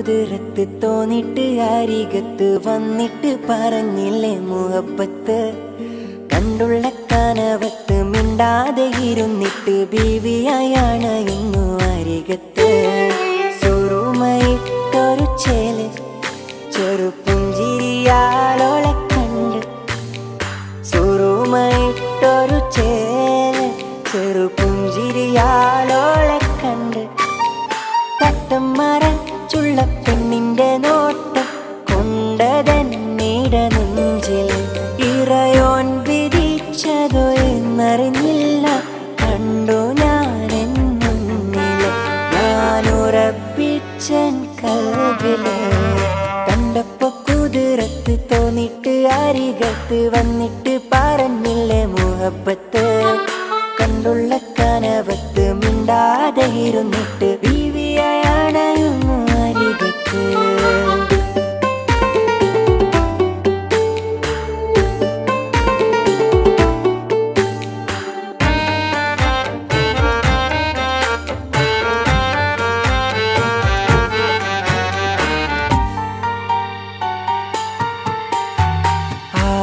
കുതിരത്ത് തോന്നിട്ട് അരികത്ത് വന്നിട്ട് പറഞ്ഞില്ലേ മുഹബത്ത് കണ്ടുള്ള കനവത്ത് മിണ്ടാതെ ഇരുന്നിട്ട് ബീവിയായാണ് ഇന്നു അരികത്ത് സുറുമയിട്ടൊരു ചേല് ചെറുപുഞ്ചിരിയാളോളെ കണ്ട് സുറുമയിട്ടൊരു ചേല് ചെറുപുഞ്ചിരിയാളോളെ കണ്ട് തട്ടം മറച്ചുള്ള പെണ്ണിന്റെ നോട്ടം കൊണ്ടതന്നിട നെഞ്ചിൽ ഇറയോൻ വിധിച്ചതോ എന്നറിഞ്ഞില്ല കണ്ടു ഞാനെൻ മുന്നിൽ ഞാനുറപ്പിച്ചൻ കൽവില് കണ്ടപ്പോ കുതിരത്ത് തോന്നിട്ട് അരികത്ത് വന്നിട്ട് പറഞ്ഞില്ലേ മുഹബത്ത് കണ്ടുള്ള കനവത്ത് മിണ്ടാതെ ഇരുന്നിട്ട് ബീവിയാണയുന്നു അരികത്ത്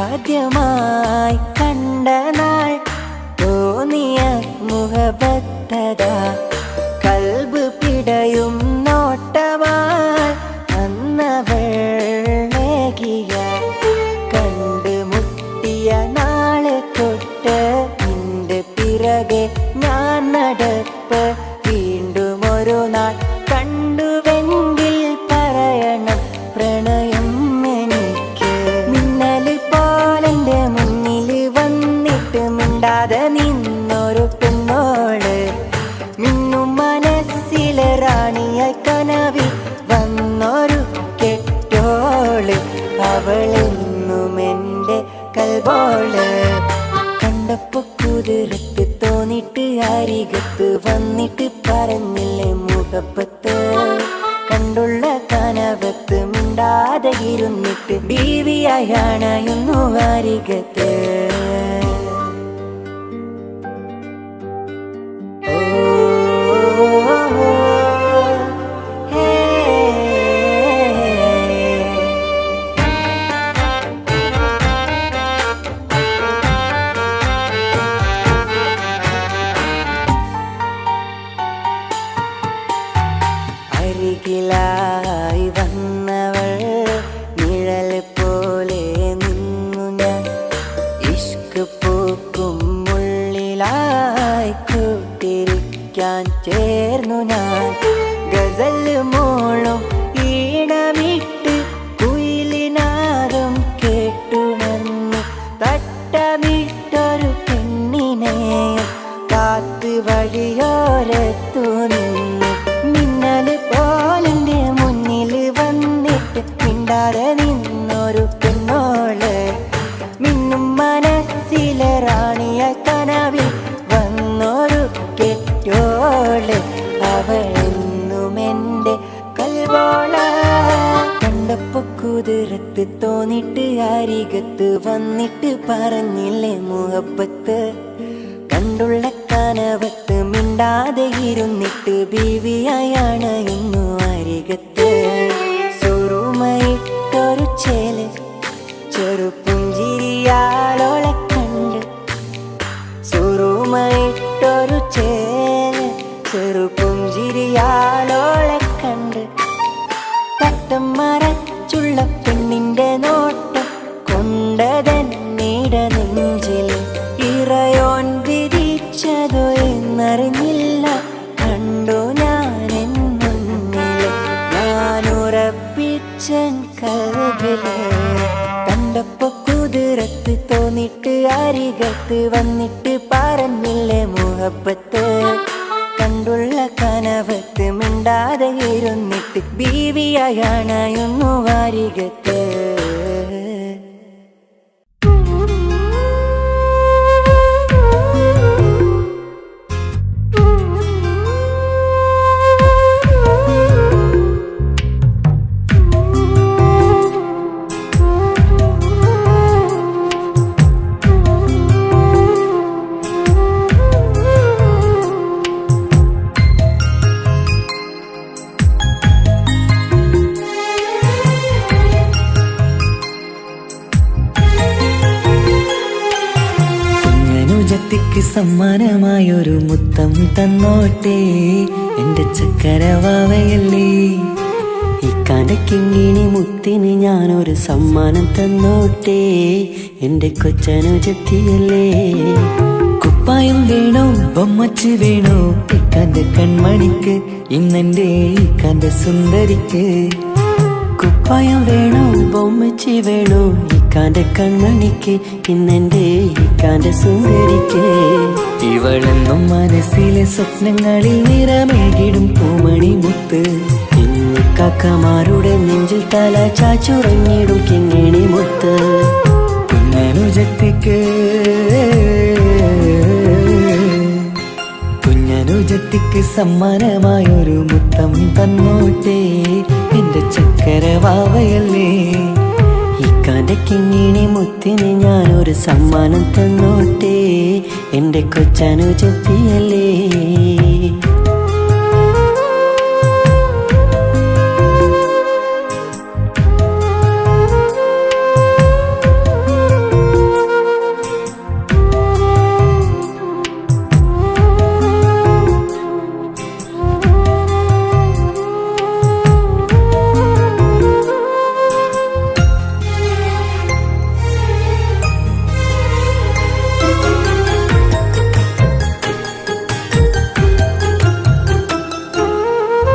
ആദ്യമായി കണ്ട നാൾ തോന്നിയ മുഹബത്തതാ കൽബ് പിടയും നോട്ടമായി അന്നവളേകിയ കണ്ട് മുട്ടിയ നാളെ തൊട്ട് നിന്റെ പിറകെ ഞാൻ നടപ്പ് വീണ്ടും ഒരു നാൾ കണ്ടുവെങ്കിൽ പറയണം പ്രണയം എനിക്ക് മിന്നല് പോലെന്റെ മുന്നിൽ വന്നിട്ട് മിണ്ടാതെ നിന്നൊരു പെണ്ണോള് മിന്നും മനസ്സിലെ റാണിയായി കനവിൽ വന്നൊരു കെട്ടോള് അവളെന്നും എന്റെ കൽബോള് കണ്ടപ്പോ കുതിരത്ത് തോന്നിട്ട് അരികത്ത് വന്നിട്ട് പറഞ്ഞില്ലേ മുഹബത്ത് കണ്ടുള്ള കനവത്ത് മിണ്ടാതെ ഇരുന്നിട്ട് ബീവിയാണയുന്നു അരികത്ത് അരികിലായി വന്നവൾ നിഴൽ പോലെ നിന്നു ഞാൻ ഇഷ്ക് പൂക്കും മുള്ളിലായി കൂട്ടിരിക്കാൻ ചേർന്നു ഞാൻ ഗസൽ മോളും ഈണമിട്ട് കുയിലിനാദം കേട്ടുണർന്നു തട്ടമിട്ടൊരു പെണ്ണിനെ കാത്ത് വഴിയോരത്തു നിന്നു മിന്നല് പോലെന്റെ മുന്നിൽ വന്നിട്ട് മിണ്ടാതെ നിന്നൊരു പെണ്ണോള് മിന്നും മനസ്സിലെ റാണിയ കനവിൽ വന്നൊരു കെട്ടോള് അവളെന്നും എന്റെ കൽബോള് കണ്ടപ്പോ കുതിരത്ത് തോന്നിട്ട് അരികത്ത് വന്നിട്ട് പറഞ്ഞില്ലേ മുഹബത്ത് കണ്ടുള്ള കനവത്ത് മിണ്ടാതെ ഇരുന്നിട്ട് ബീവിയായാണ് ഇന്നു അരികത്ത് സുറുമയിട്ടൊരു ചേല് ചെറുപുഞ്ചിരിയാളോളെ കണ്ട് സുറുമയിട്ടൊരു ചേല് ചെറുപുഞ്ചിരിയാളോളെ കണ്ട് തട്ടം മറച്ചുള്ള പെണ്ണിന്റെ നോട്ടം കൊണ്ടതന്നിട നെഞ്ചിൽ ഇറയോൻ വിധിച്ചതോ എന്നറിഞ്ഞില്ല കണ്ടു ഞാനെൻ മുന്നിൽ ഞാനുറപ്പിച്ചൻ കൽവില് കണ്ടപ്പോ കുതിരത്ത് തോന്നിട്ട് അരികത്ത് വന്നിട്ട് പറഞ്ഞില്ലേ മുഹബത്ത് കണ്ടുള്ള കനവത്ത് മിണ്ടാതെ ഇരുന്നിട്ട് ബീവിയാണയുന്നു അരികത്ത് സമ്മാനമായൊരു മുത്തം തന്നോട്ടെ എന്റെ ചക്കരവാവയല്ലേ. ഇക്കാന്റെ കിങ്ങിണി മുത്തിന് ഞാനൊരു സമ്മാനം തന്നോട്ടെ എന്റെ കൊച്ചനുജത്തിയല്ലേ. കുപ്പായം വേണോ ബൊമ്മച്ച് വേണോ ഇക്കാന്റെ കൺമണിക്ക്, ഇന്നെന്റെ ഇക്കാന്റെ സുന്ദരിക്ക്. കുപ്പായം വേണോ ബൊമ്മച്ചി വേണോ ഇക്കാന്റെ കൺമണിക്ക്, ഇന്നെന്റെ ഇക്കാന്റെ സുന്ദരിക്ക്. ഇവളെന്നും മനസ്സിലെ സ്വപ്നങ്ങളിൽ നിറമേകിടും പൂമണി മുത്ത്. ഇന്ന് കാക്കമാരുടെ നെഞ്ചിൽ തല ചാച്ചുറങ്ങിടും കിങ്ങിണി മുത്ത്. കുഞ്ഞനുജത്തിക്ക് സമ്മാനമായൊരു മുത്തം തന്നോട്ടെ എന്റെ ചക്കരവാവയല്ലേ. ഇക്കാന്റെ കിങ്ങിണി മുത്തിന് ഞാനൊരു സമ്മാനം തന്നോട്ടെ എന്റെ കൊച്ചനുജത്തിയല്ലേ.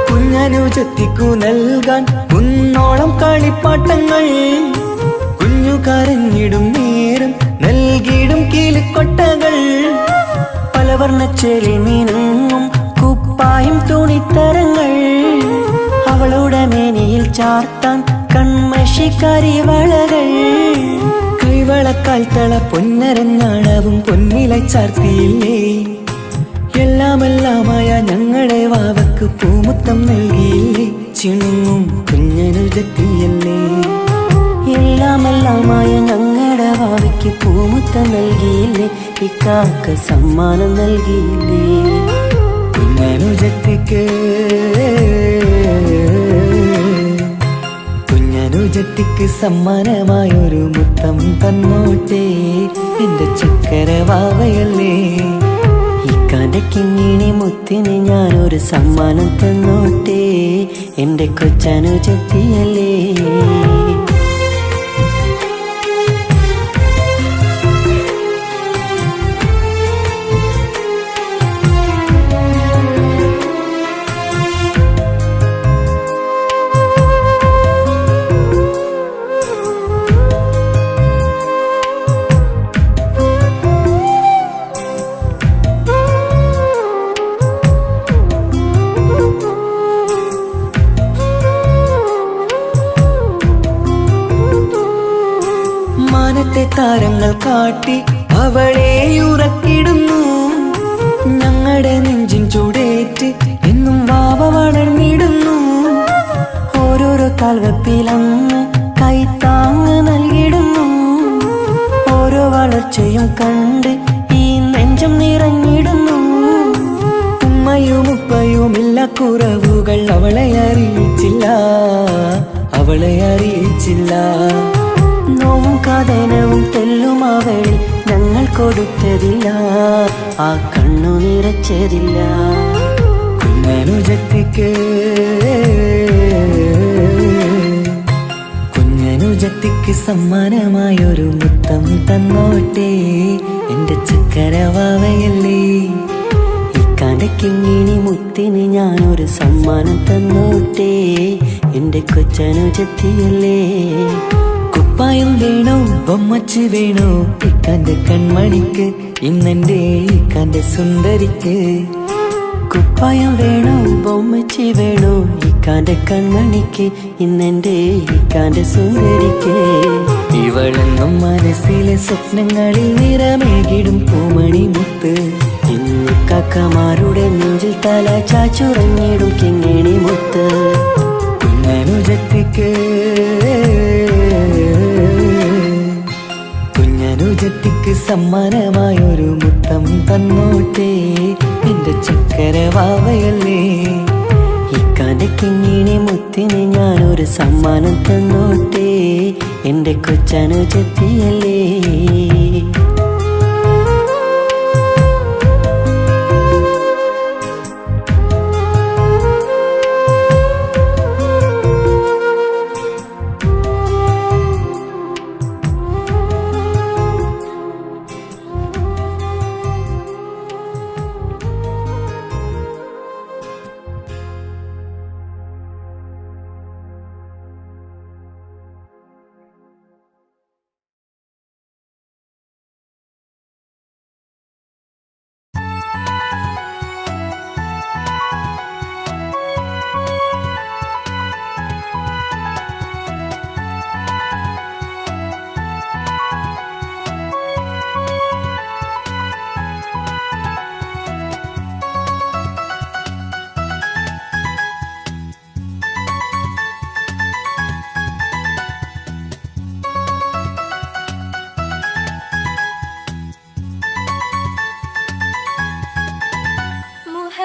കുഞ്ഞനുജത്തിക്കു നൽകാൻ കുന്നോളം കളിപ്പാട്ടങ്ങൾ, കുഞ്ഞു കരഞ്ഞിടും നേരം നൽകിയിടും കീലിക്കൊട്ടകൾ. പലവർണ്ണച്ചേലിൽ മീനും കുപ്പായും തുണിത്തരങ്ങൾ, അവളുടെ മേനിയിൽ ചാർത്താൻ കൺമഷി കരിവളകൾ. കൈവളക്കാൽ തള പൊന്നരഞ്ഞാണവും പൊന്നില ചാർത്തിയില്ലേ. എല്ലാമെല്ലാമായ ഞങ്ങളുടെ വാവക്ക് പൂമുത്തം നൽകിയില്ലേ. ചിണുങ്ങും കുഞ്ഞനുജത്തിയല്ലേ. എല്ലാമെല്ലാമായ ഞങ്ങളുടെ വാവയ്ക്ക് പൂമുത്തം നൽകിയില്ലേ. ഇക്കാക്ക് സമ്മാനം നൽകിയില്ലേ. കുഞ്ഞനുജത്തിക്ക് സമ്മാനമായൊരു മുത്തം തന്നോട്ടെ എന്റെ ചക്കരവാവയല്ലേ. ഇക്കാന്റെ കിങ്ങിണി മുത്തിന് ഞാനൊരു സമ്മാനം തന്നോട്ടെ എന്റെ കൊച്ചനുജത്തിയല്ലേ. മാനത്തെ താരങ്ങൾ കാട്ടി അവളെ ഉറക്കിടുന്നു. ഞങ്ങളുടെ നെഞ്ചിൻ ചൂടേറ്റ് എന്നും വാവ വളർന്നിടുന്നു. ഓരോരോ കാൽവെപ്പിലങ്ങ് കൈത്താങ്ങ് നൽകിടുന്നു. ഓരോ വളർച്ചയും കണ്ട് ഈ നെഞ്ചം നിറഞ്ഞിടുന്നു. ഉമ്മയും ഉപ്പയുമില്ല കുറവുകൾ അവളെ അറിയിച്ചില്ല, അവളെ അറിയിച്ചില്ല. നോവും കാതനവും തെല്ലും അവളിൽ ഞങ്ങൾ കൊടുത്തതില്ല, ആ കണ്ണു നിറച്ചതില്ല. കുഞ്ഞനുജത്തിക്ക് സമ്മാനമായൊരു മുത്തം തന്നോട്ടെ എന്റെ ചക്കരവാവയല്ലേ. ഇക്കാന്റെ കിങ്ങിണി മുത്തിന് ഞാനൊരു സമ്മാനം തന്നോട്ടെ എന്റെ കൊച്ചനുജത്തിയല്ലേ. കുപ്പായം വേണോ ബൊമ്മച്ച് വേണോ ഇക്കാന്റെ കൺമണിക്ക്, ഇന്നെന്റെ ഇക്കാന്റെ സുന്ദരിക്ക്. കുപ്പായം വേണോ ബൊമ്മച്ചി വേണോ ഇക്കാന്റെ കൺമണിക്ക്, ഇന്നെന്റെ ഇക്കാന്റെ സുന്ദരിക്ക്. ഇവളെന്നും മനസ്സിലെ സ്വപ്നങ്ങളിൽ നിറമേകിടും പൂമണി മുത്ത്. ഇന്ന് കാക്കമാരുടെ നെഞ്ചിൽ തല ചാച്ചുറങ്ങിടും കിങ്ങിണി മുത്ത്. കുഞ്ഞനുജത്തിക്ക് സമ്മാനമായൊരു മുത്തം തന്നോട്ടെ എന്റെ ചക്കരവാവയല്ലേ. ഇക്കാന്റെ കിങ്ങിണി മുത്തിന് ഞാനൊരു സമ്മാനം തന്നോട്ടെ എന്റെ കൊച്ചനുജത്തിയല്ലേ.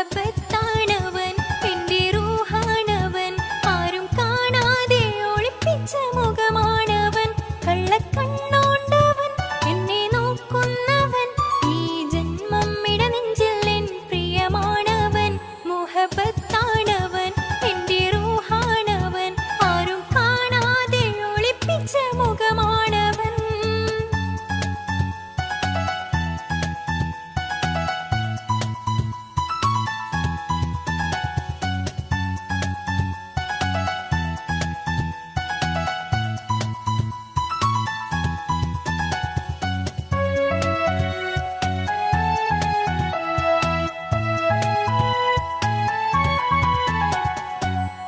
മുഹബത്താണവൻ എന്റെ റൂഹാണവൻ ആരും കാണാതെ ഒളിപ്പിച്ച മുഖമാണവൻ കള്ളക്കണ്ണോണ്ടവൻ എന്നെ നോക്കുന്നവൻ ഈ ജന്മം ഇടനെഞ്ചിൽ എൻ പ്രിയമാണവൻ മുഹബത്താണവൻ എന്റെ റൂഹാണവൻ ആരും കാണാതെ ഒളിപ്പിച്ച മുഖമാണവൻ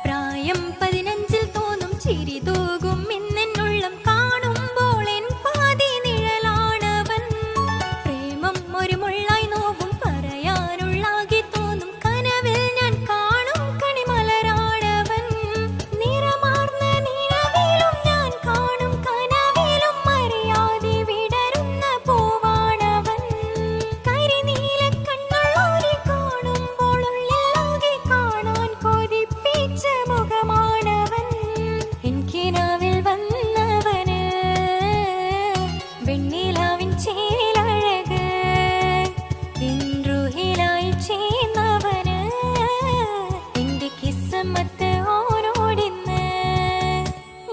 പ്രായം 15 തോന്നും ചിരി തൂകും ഇന്നെന്നുള്ളം കാണുമ്പോൾ എൻ പാതി നിഴലാണവൻ പ്രേമം ഒരു മുള്ളായി നോവും പറയാനുള്ളാകെ തോന്നും കനവിൽ ഞാൻ കാണും കണിമലരാണവൻ നിറമാർന്ന നിലവിലും ഞാൻ കാണും കനവിലും അറിയാതെ വിടരുന്ന പൂവാണവൻ കരിനീല കണ്ണുള്ളോരെ കാണുമ്പോൾ ഉള്ളിലാകെ കാണാൻ കൊതിപ്പിച്ച മുഖമാണവൻ എനിക്കിനാവിൽ വന്നവന് വെണ്ണിലാവിൻ ചേലഴക് ഇൻറുഹിലായി ചേർന്നവന് എന്റെ കിസ്മത്ത് ഓരോടിന്ന്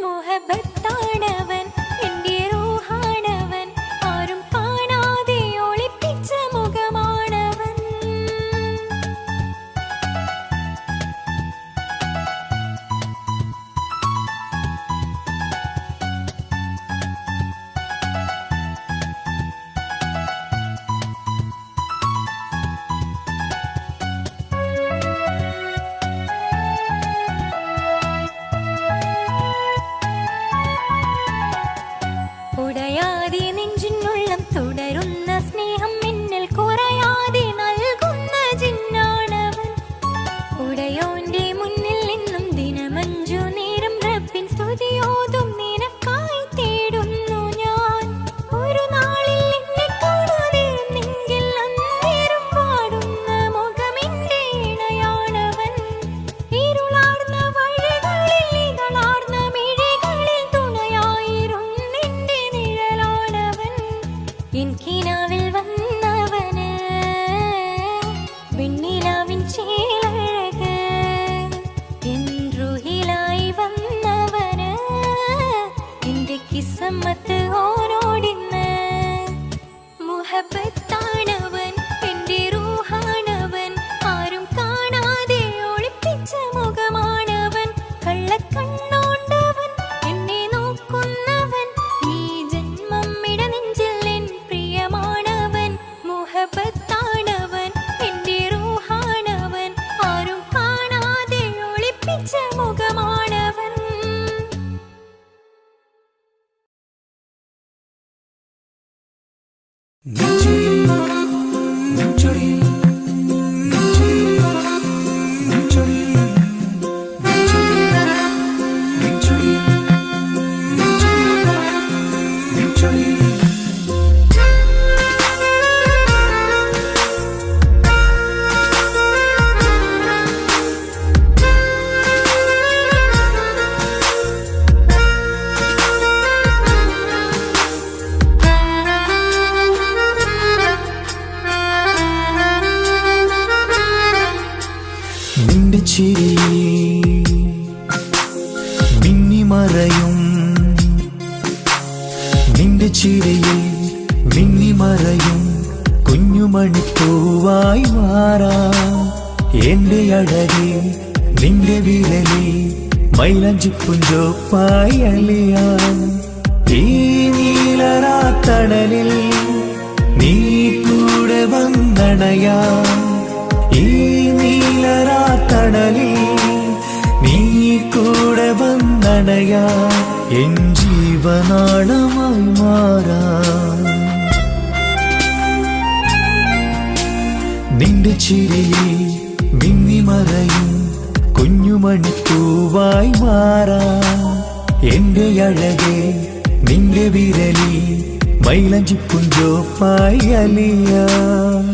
മുഹബത്താണവൻ എന്റെ റൂഹാണവൻ ആരും കാണാതെ ഒളിപ്പിച്ച മുഖമാണവൻ ഉടയാതെ നെഞ്ചിനുള്ളം തുടരുന്ന സ്നേഹം മിന്നൽ കുറയാതെ നൽകുന്ന ജിന്നാണവൻ ഉടയോന്റെ മുന്നിൽ നിന്നും ദിനമഞ്ചു നേരം റബ്ബിൻ സ്തുതിയോതും നിനക്കായി തേടുന്നു ഞാൻ ഒരു നാളിൽ എന്നെ കാണാതിരുന്നെങ്കിൽ അന്നേരം പാടുന്ന മുഖമെന്റെ ഇണയാണവൻ ഇരുളാർന്ന വഴികളിൽ ഇതളാർന്ന മിഴികളിൽ തുണയായിരുന്നെന്റെ നിഴലാണവൻ എനിക്കിനാവിൽ വന്നവന് വെണ്ണിലാവിൻ ചേലഴക് എൻറുഹിലായി വന്നവന് എന്റെ കിസ്മത്ത് ഓരോടിന്ന് മുഹബത്താണവൻ എന്റെ റൂഹാണവൻ ആരും കാണാതെ ഒളിപ്പിച്ച മുഖമാണവൻ കള്ളക്കണ്ണോണ്ടവൻ എന്നെ നോക്കുന്നവൻ ഈ ജന്മം ഇടനെഞ്ചിൽ എൻ പ്രിയമാണവൻ മുഹബത്താണവൻ എന്റെ റൂഹാണവൻ ആരും കാണാതെ ഒളിപ്പിച്ച മുഖമാണവൻ നിന്റെ ചിരിയിൽ മിന്നിമറയും നിന്റെ ചിരിയിൽ മിന്നിമറയും കുഞ്ഞുമണിപ്പൂവായി മാറാം എന്റെ അഴകി നിന്റെ വിരലിൽ മൈലഞ്ചിപ്പുഞ്ചോപ്പായി അലിയാൻ ഈ നീലരാത്തണലിൽ നീ കൂടെ വന്നണയാ ഈ നീലരാത്തണലിൽ നീ കൂടെ വന്നണയാ എൻ ജീവനാളമായി മാറാം നിന്റെ ചിരിയിൽ മിന്നിമറയും കുഞ്ഞുമണിപ്പൂവായി മാറാം എന്റെ അഴകെ നിന്റെ വിരലിൽ മൈലഞ്ചിപ്പുഞ്ചോപ്പായി അലിയാം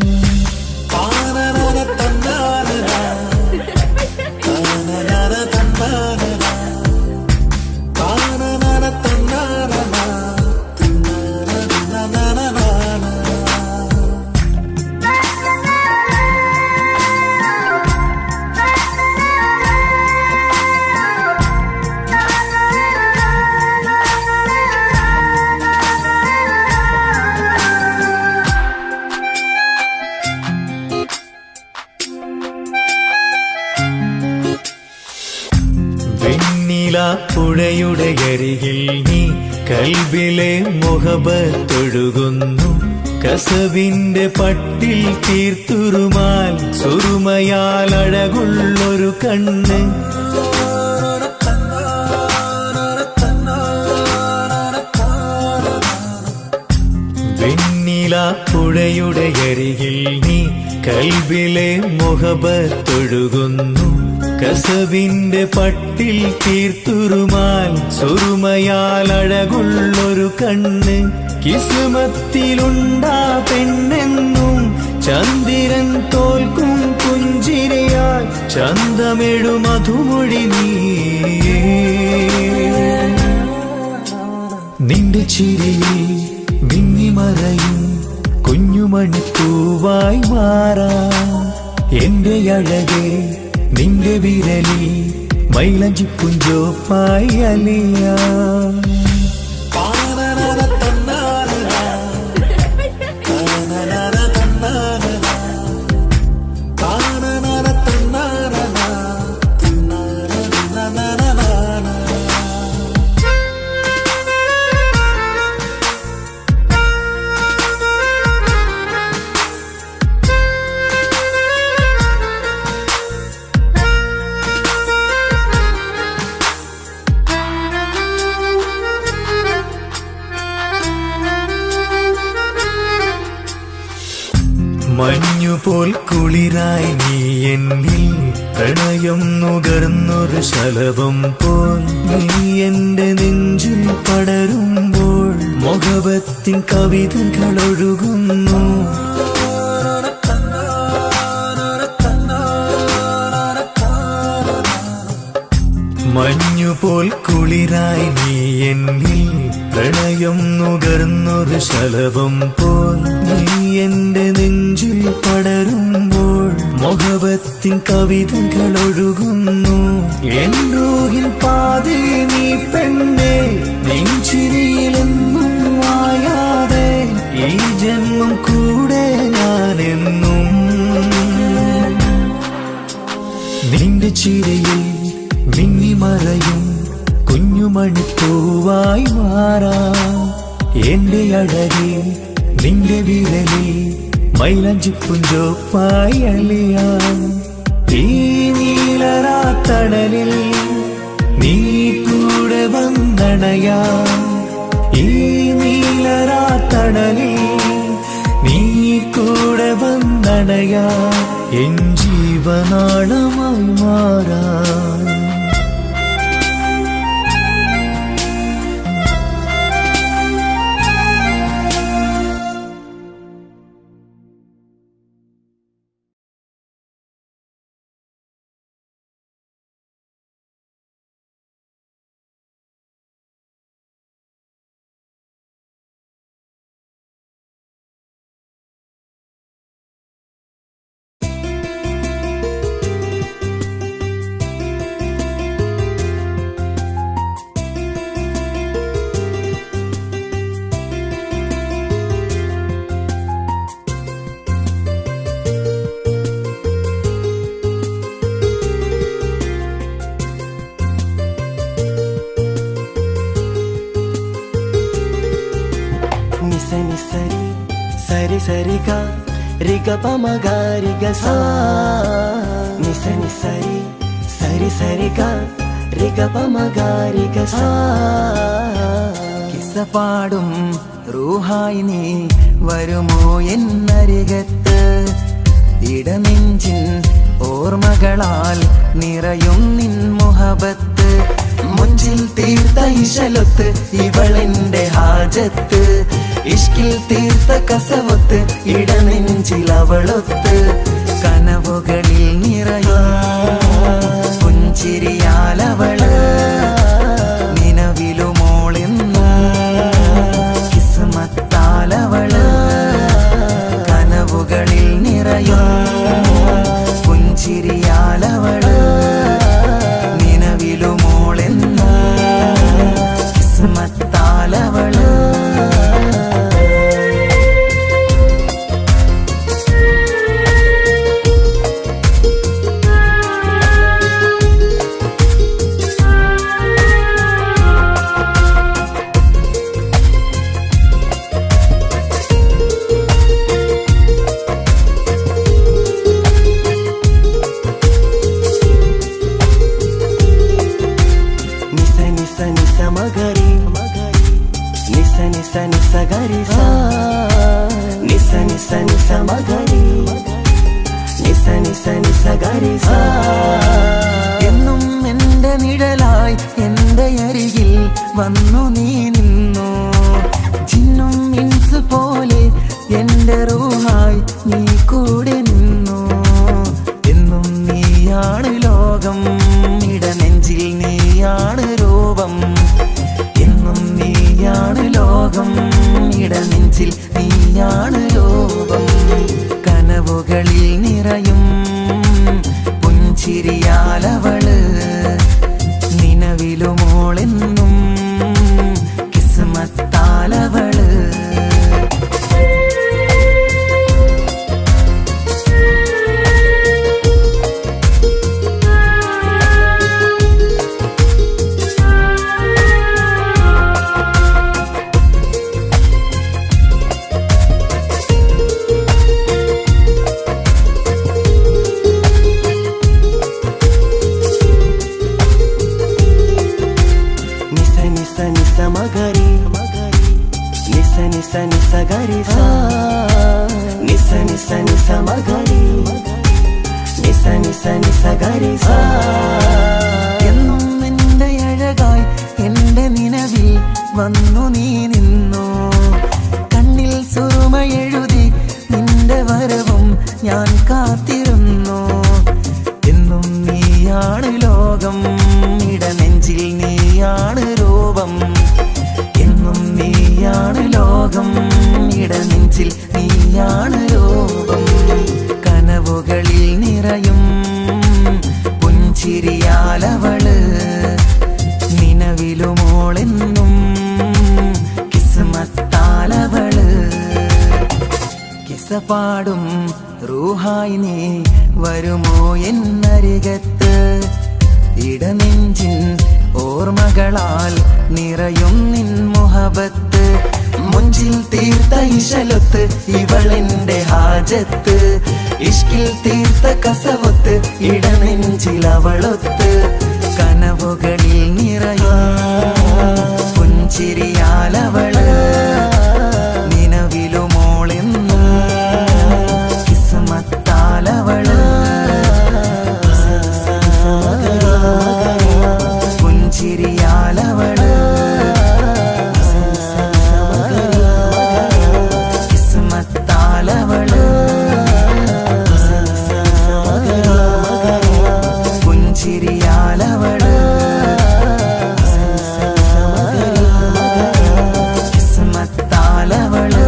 വെണ്ണിലാപ്പുഴയുടെ അരികിൽ നീ കൽബിലെ മുഹബത്തൊഴുകുന്നു കസവിന്റെ പട്ടിൽ തീർത്തുറുമാൽ സുറുമയാൽ അഴകുള്ളൊരു കണ്ണ് വെണ്ണിലാപ്പുഴയുടെ അരികിൽ നീ കൽബിലെ മുഹബത്തൊഴുകുന്നു കസവിന്റെ പട്ടിൽ തീർത്തുറുമാൽ സുറുമയാൽ അഴകുള്ളൊരു കണ്ണ് കിസ്മത്തിലുണ്ടാ പെണ്ണെന്നും ചന്ദ്രൻ തോൽക്കും പുഞ്ചിരിയായി ചന്തമെഴു മധുമൊഴി നീ നിന്റെ ചിരിയിൽ മിന്നിമറയും കുഞ്ഞുമണിപ്പൂവായി മാറാം എന്റെ അഴകേ നിന്റെ വിരലി മൈലഞ്ചിപ്പുഞ്ചോപ്പായി അലിയാ മഞ്ഞുപോൽ കുളിരായി നീ എന്നിൽ പ്രണയം നുകർന്നൊരു ശലഭം പോൽ നീ എന്റെ നെഞ്ചിൽ പടരുമ്പോൾ മുഹബത്തിൻ കവിതകൾ ഒഴുകുന്നു മഞ്ഞുപോൽ കുളിരായി നീ എന്നിൽ പ്രണയം നുകർന്നൊരു ശലഭം പോൽ നീ എന്റെ നെഞ്ചിൽ പടരുമ്പോൾ മുഹബത്തിൻ കവിതകൾ ഒഴുകുന്നു എൻ റൂഹിൻ പാതേ നീ പെണ്ണേ നെഞ്ചിരിയിലെന്നും മായാതെ ഈ ജന്മം കൂടെ ഞാനെന്നും നിന്റെ ചിരിയിൽ മിന്നിമറയും കുഞ്ഞുമണിപ്പൂവായി മാറാം എന്റെ അഴകേ നിന്റെ വിരലി മൈലഞ്ചിപ്പുഞ്ചോപ്പായി അലിയാം ഈ നീലരാത്തണലിൽ നീ കൂടെ വന്നണയാ ഈ നീലരാത്തണലിൽ നീ കൂടെ വന്നണയാ എൻ ജീവനാളമായി മാറാം సరి సరిగా రిగ పమగారిగ సా నిసని సరి సరి సరిగా రిగ పమగారిగ సా കിസ്സപാടും റൂഹായി നീ വരുമോ എന്നരികത്ത് ഇടനെഞ്ചിൻ ഓർമ്മകളാൽ നിറയും നിൻ മുഹബത്ത് മുഞ്ചിൽ തീർത്ത ഇശലൊത്ത് ഇവളെന്റെ ഹാജത്ത് ഇഷ്കിൽ തീർത്ത കസവത്ത് ഇടനെഞ്ചിൽ അവളൊത്ത് കനവുകളിൽ നിറയും പുഞ്ചിരിയാലവള് നിലവിലുമോളെന്ന കിസ്മത്താലവള് കനവുകളിൽ നിറയും പുഞ്ചിരിയാലവള് നിലവിലുമോളെന്ന കിസ്മത്താലവള് നിസ മഗരി നിസ ഗരി സാ. എന്നും എന്റെ നിഴലായി എന്റെ അരികിൽ വന്നു നീ നിന്നു. ജിന്നും ഇൻസ് പോലെ എന്റെ റൂഹായി നീ കൂടെ നിന്നു. എന്നും നീയാണ് ലോകം, ഇടനെഞ്ചിൽ നീയാണ് രൂപം. എന്നും നീയാണ് ലോകം, ഇടനെഞ്ചിൽ നീയാണ് രൂപം. കനവുകളിൽ നിറയും പുഞ്ചിരിയാലവള്, നിലവിലുമോളെന്നും കിസ്മത്താലവള്. നിസ മഗരി നിസ ഗരി സാ. നിസ മഗരി നിസ ഗരി സാ. എന്നും എന്റെ അഴകായി എന്റെ നിലവിൽ വന്നു നീ നിന്നു. കണ്ണിൽ സുറുമയെഴുതി നിന്റെ വരവും ഞാൻ കാത്തിരുന്നു. എന്നും നീയാണ് ലോകം, ഇടനെഞ്ചിൽ നീയാണ് രൂപം. എന്നും നീയാണ് ലോകം, ഇടനെഞ്ചിൽ നീയാണ് രൂപം. കനവുകളിൽ നിറയും പുഞ്ചിരിയാലവള്, നിലവിലുമോളെന്നും കിസ്മത്താലവള്. കിസപാടും റൂഹായി നീ വരുമോ എന്നരികത്ത്? ഇടനെഞ്ചിൻ ഓർമ്മകളാൽ നിറയും നിൻ മുഹബത്ത്. മുഞ്ചിൽ തീർത്ത ഇശലൊത്ത് ഇവളെന്റെ ഹാജത്ത്. ഇഷ്കിൽ തീർത്ത കസവൊത്ത് ഇടനെഞ്ചിലവളൊത്ത്. കനവുകളിൽ നിറയും പുഞ്ചിരിയാലവള്, നിലവിലുമോളെന്നും കിസ്മത്താലവള്. പുഞ്ചിരിയാലവള്, കിസ്മത്താലവള്. പുഞ്ചിരിയാലവള്, കിസ്മത്താലവള്.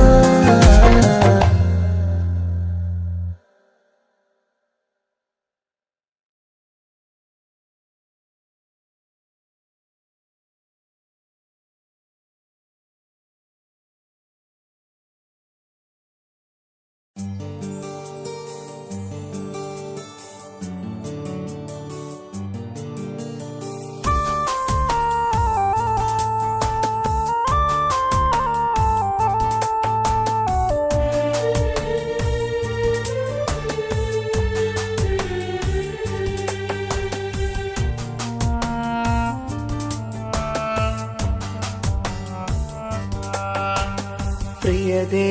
പ്രിയതേ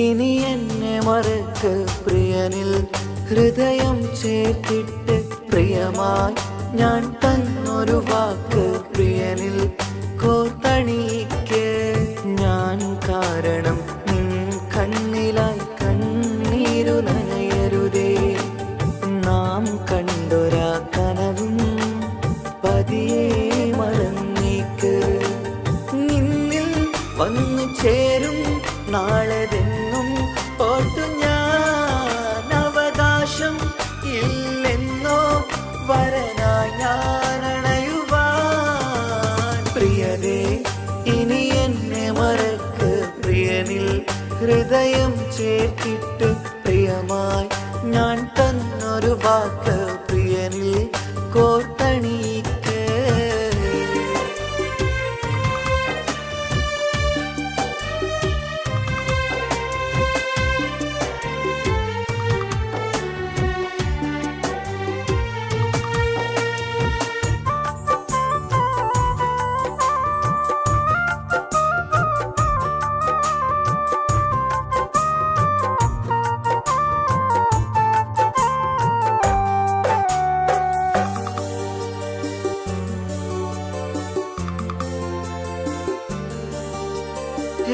ഇനി എന്നെ മറക്ക്, പ്രിയനിൽ ഹൃദയം ചേർത്തിട്ട്. പ്രിയമായി ഞാൻ തന്നൊരു വാക്ക് പ്രിയനിൽ കോർത്തണിക്ക്. ഞാൻ കാരണം നിൻ കണ്ണിലായി കണ്ണീരു നനയരുതേ. നാം കണ്ടൊരാ കനവും പതിയെ മറന്നേക്ക്. നിന്നിൽ വന്നു ചേരും നാളെതെന്നും ഓർത്തു ഞാൻ. അവകാശം ഇല്ലെന്നോ വരനായി ഞാൻ അണയുവാൻ. പ്രിയതേ ഇനി എന്നെ മറക്ക്, പ്രിയനിൽ ഹൃദയം ചേർത്തിട്ട്. പ്രിയമായി ഞാൻ തന്നൊരു വാക്ക് പ്രിയനിൽ കോർത്തണിക്ക്.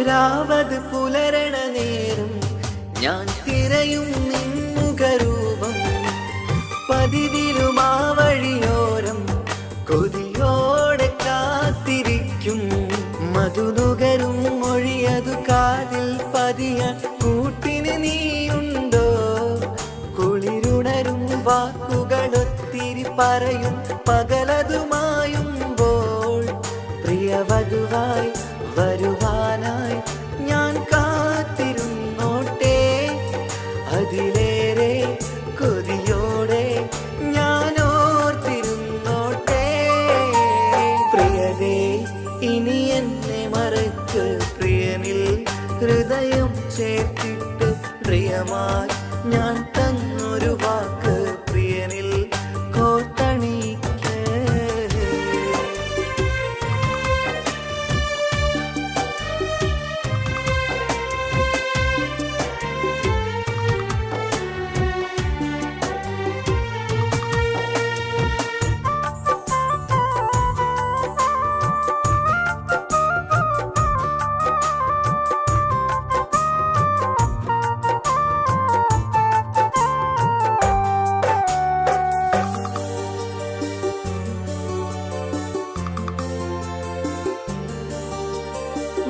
രാവത് പുലരണ നേരം ഞാൻ തിരയും നിൻമുഖരൂപം പതിവിലും ആ വഴിയോരം കൊതിയോടെ കാത്തിരിക്കും മധുനുകരും മൊഴിയതു കാതിൽ പതിയാൻ കൂട്ടിന് നീയുണ്ടോ കുളിരുണരും വാക്കുകളൊത്തിരി പറയും പകലതുമായുമ്പോൾ പ്രിയവധുവായി വരുവാനായി ഞാൻ കാത്തിരുന്നോട്ടെ അതിലേറെ കൊതിയോടെ ഞാൻ ഓർത്തിരുന്നോട്ടെ പ്രിയതേ ഇനി എന്നെ മറക്ക് പ്രിയനിൽ ഹൃദയം ചേർത്തിട്ട് പ്രിയമായി ഞാൻ തന്നൊരു വാക്ക് പ്രിയനിൽ കോർത്തണിക്ക്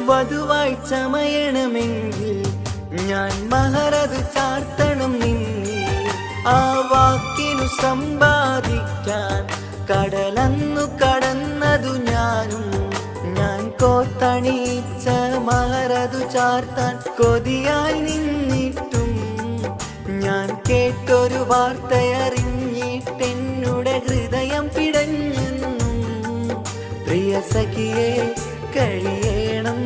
വധുവായി ചമയണമെങ്കിൽ ഞാൻ മഹറത് ചാർത്തണം നിന്നിൽ ആ വാക്കിനു സമ്പാദിക്കാൻ കടലന്നു കടന്നതു ഞാനും ഞാൻ കോത്തണിച്ച മഹറതു ചാർത്താൻ കൊതിയായി നിന്നിട്ടും ഞാൻ കേട്ടൊരു വാർത്തയറിഞ്ഞിട്ടെന്നുടെ ഹൃദയം പിടഞ്ഞെന്നും പ്രിയ സഖിയെ കഴിയണം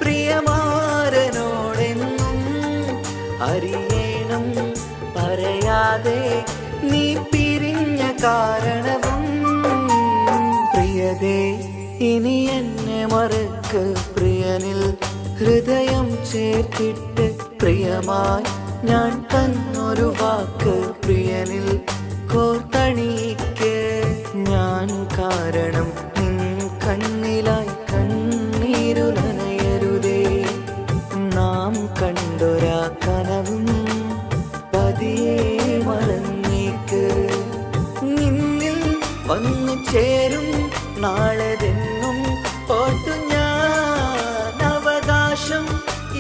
പ്രിയമാരനോടെന്നും അറിയണം പറയാതെ നീ പിരിഞ്ഞ കാരണവും പ്രിയതേ ഇനി എന്നെ മറക്ക് പ്രിയനിൽ ഹൃദയം ചേർത്തിട്ട് പ്രിയമായി ഞാൻ തന്നൊരു വാക്ക് പ്രിയനിൽ കോർത്തണിക്ക് ഞാൻ കാരണം നിൻ കണ്ണിലായി കണ്ണീരു നനയരുതേ നാം കണ്ടൊരാ കനവും പതിയെ മറന്നേക്ക് നിന്നിൽ വന്നു ചേരും നാളെതെന്നും ഓർത്തു ഞാൻ അവകാശം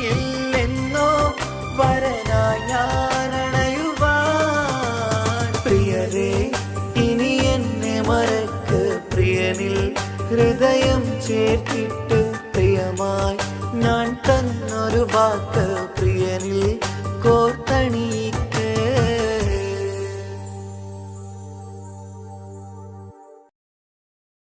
ഇല്ലെന്നോ വരനായി ഞാൻ അണയുവാൻ പ്രിയരേ ഇനി എന്നെ മറക്ക് പ്രിയനിൽ ഹൃദയം ചേർത്തിട്ട് പ്രിയമായി ഞാൻ തന്നൊരു വാക്ക്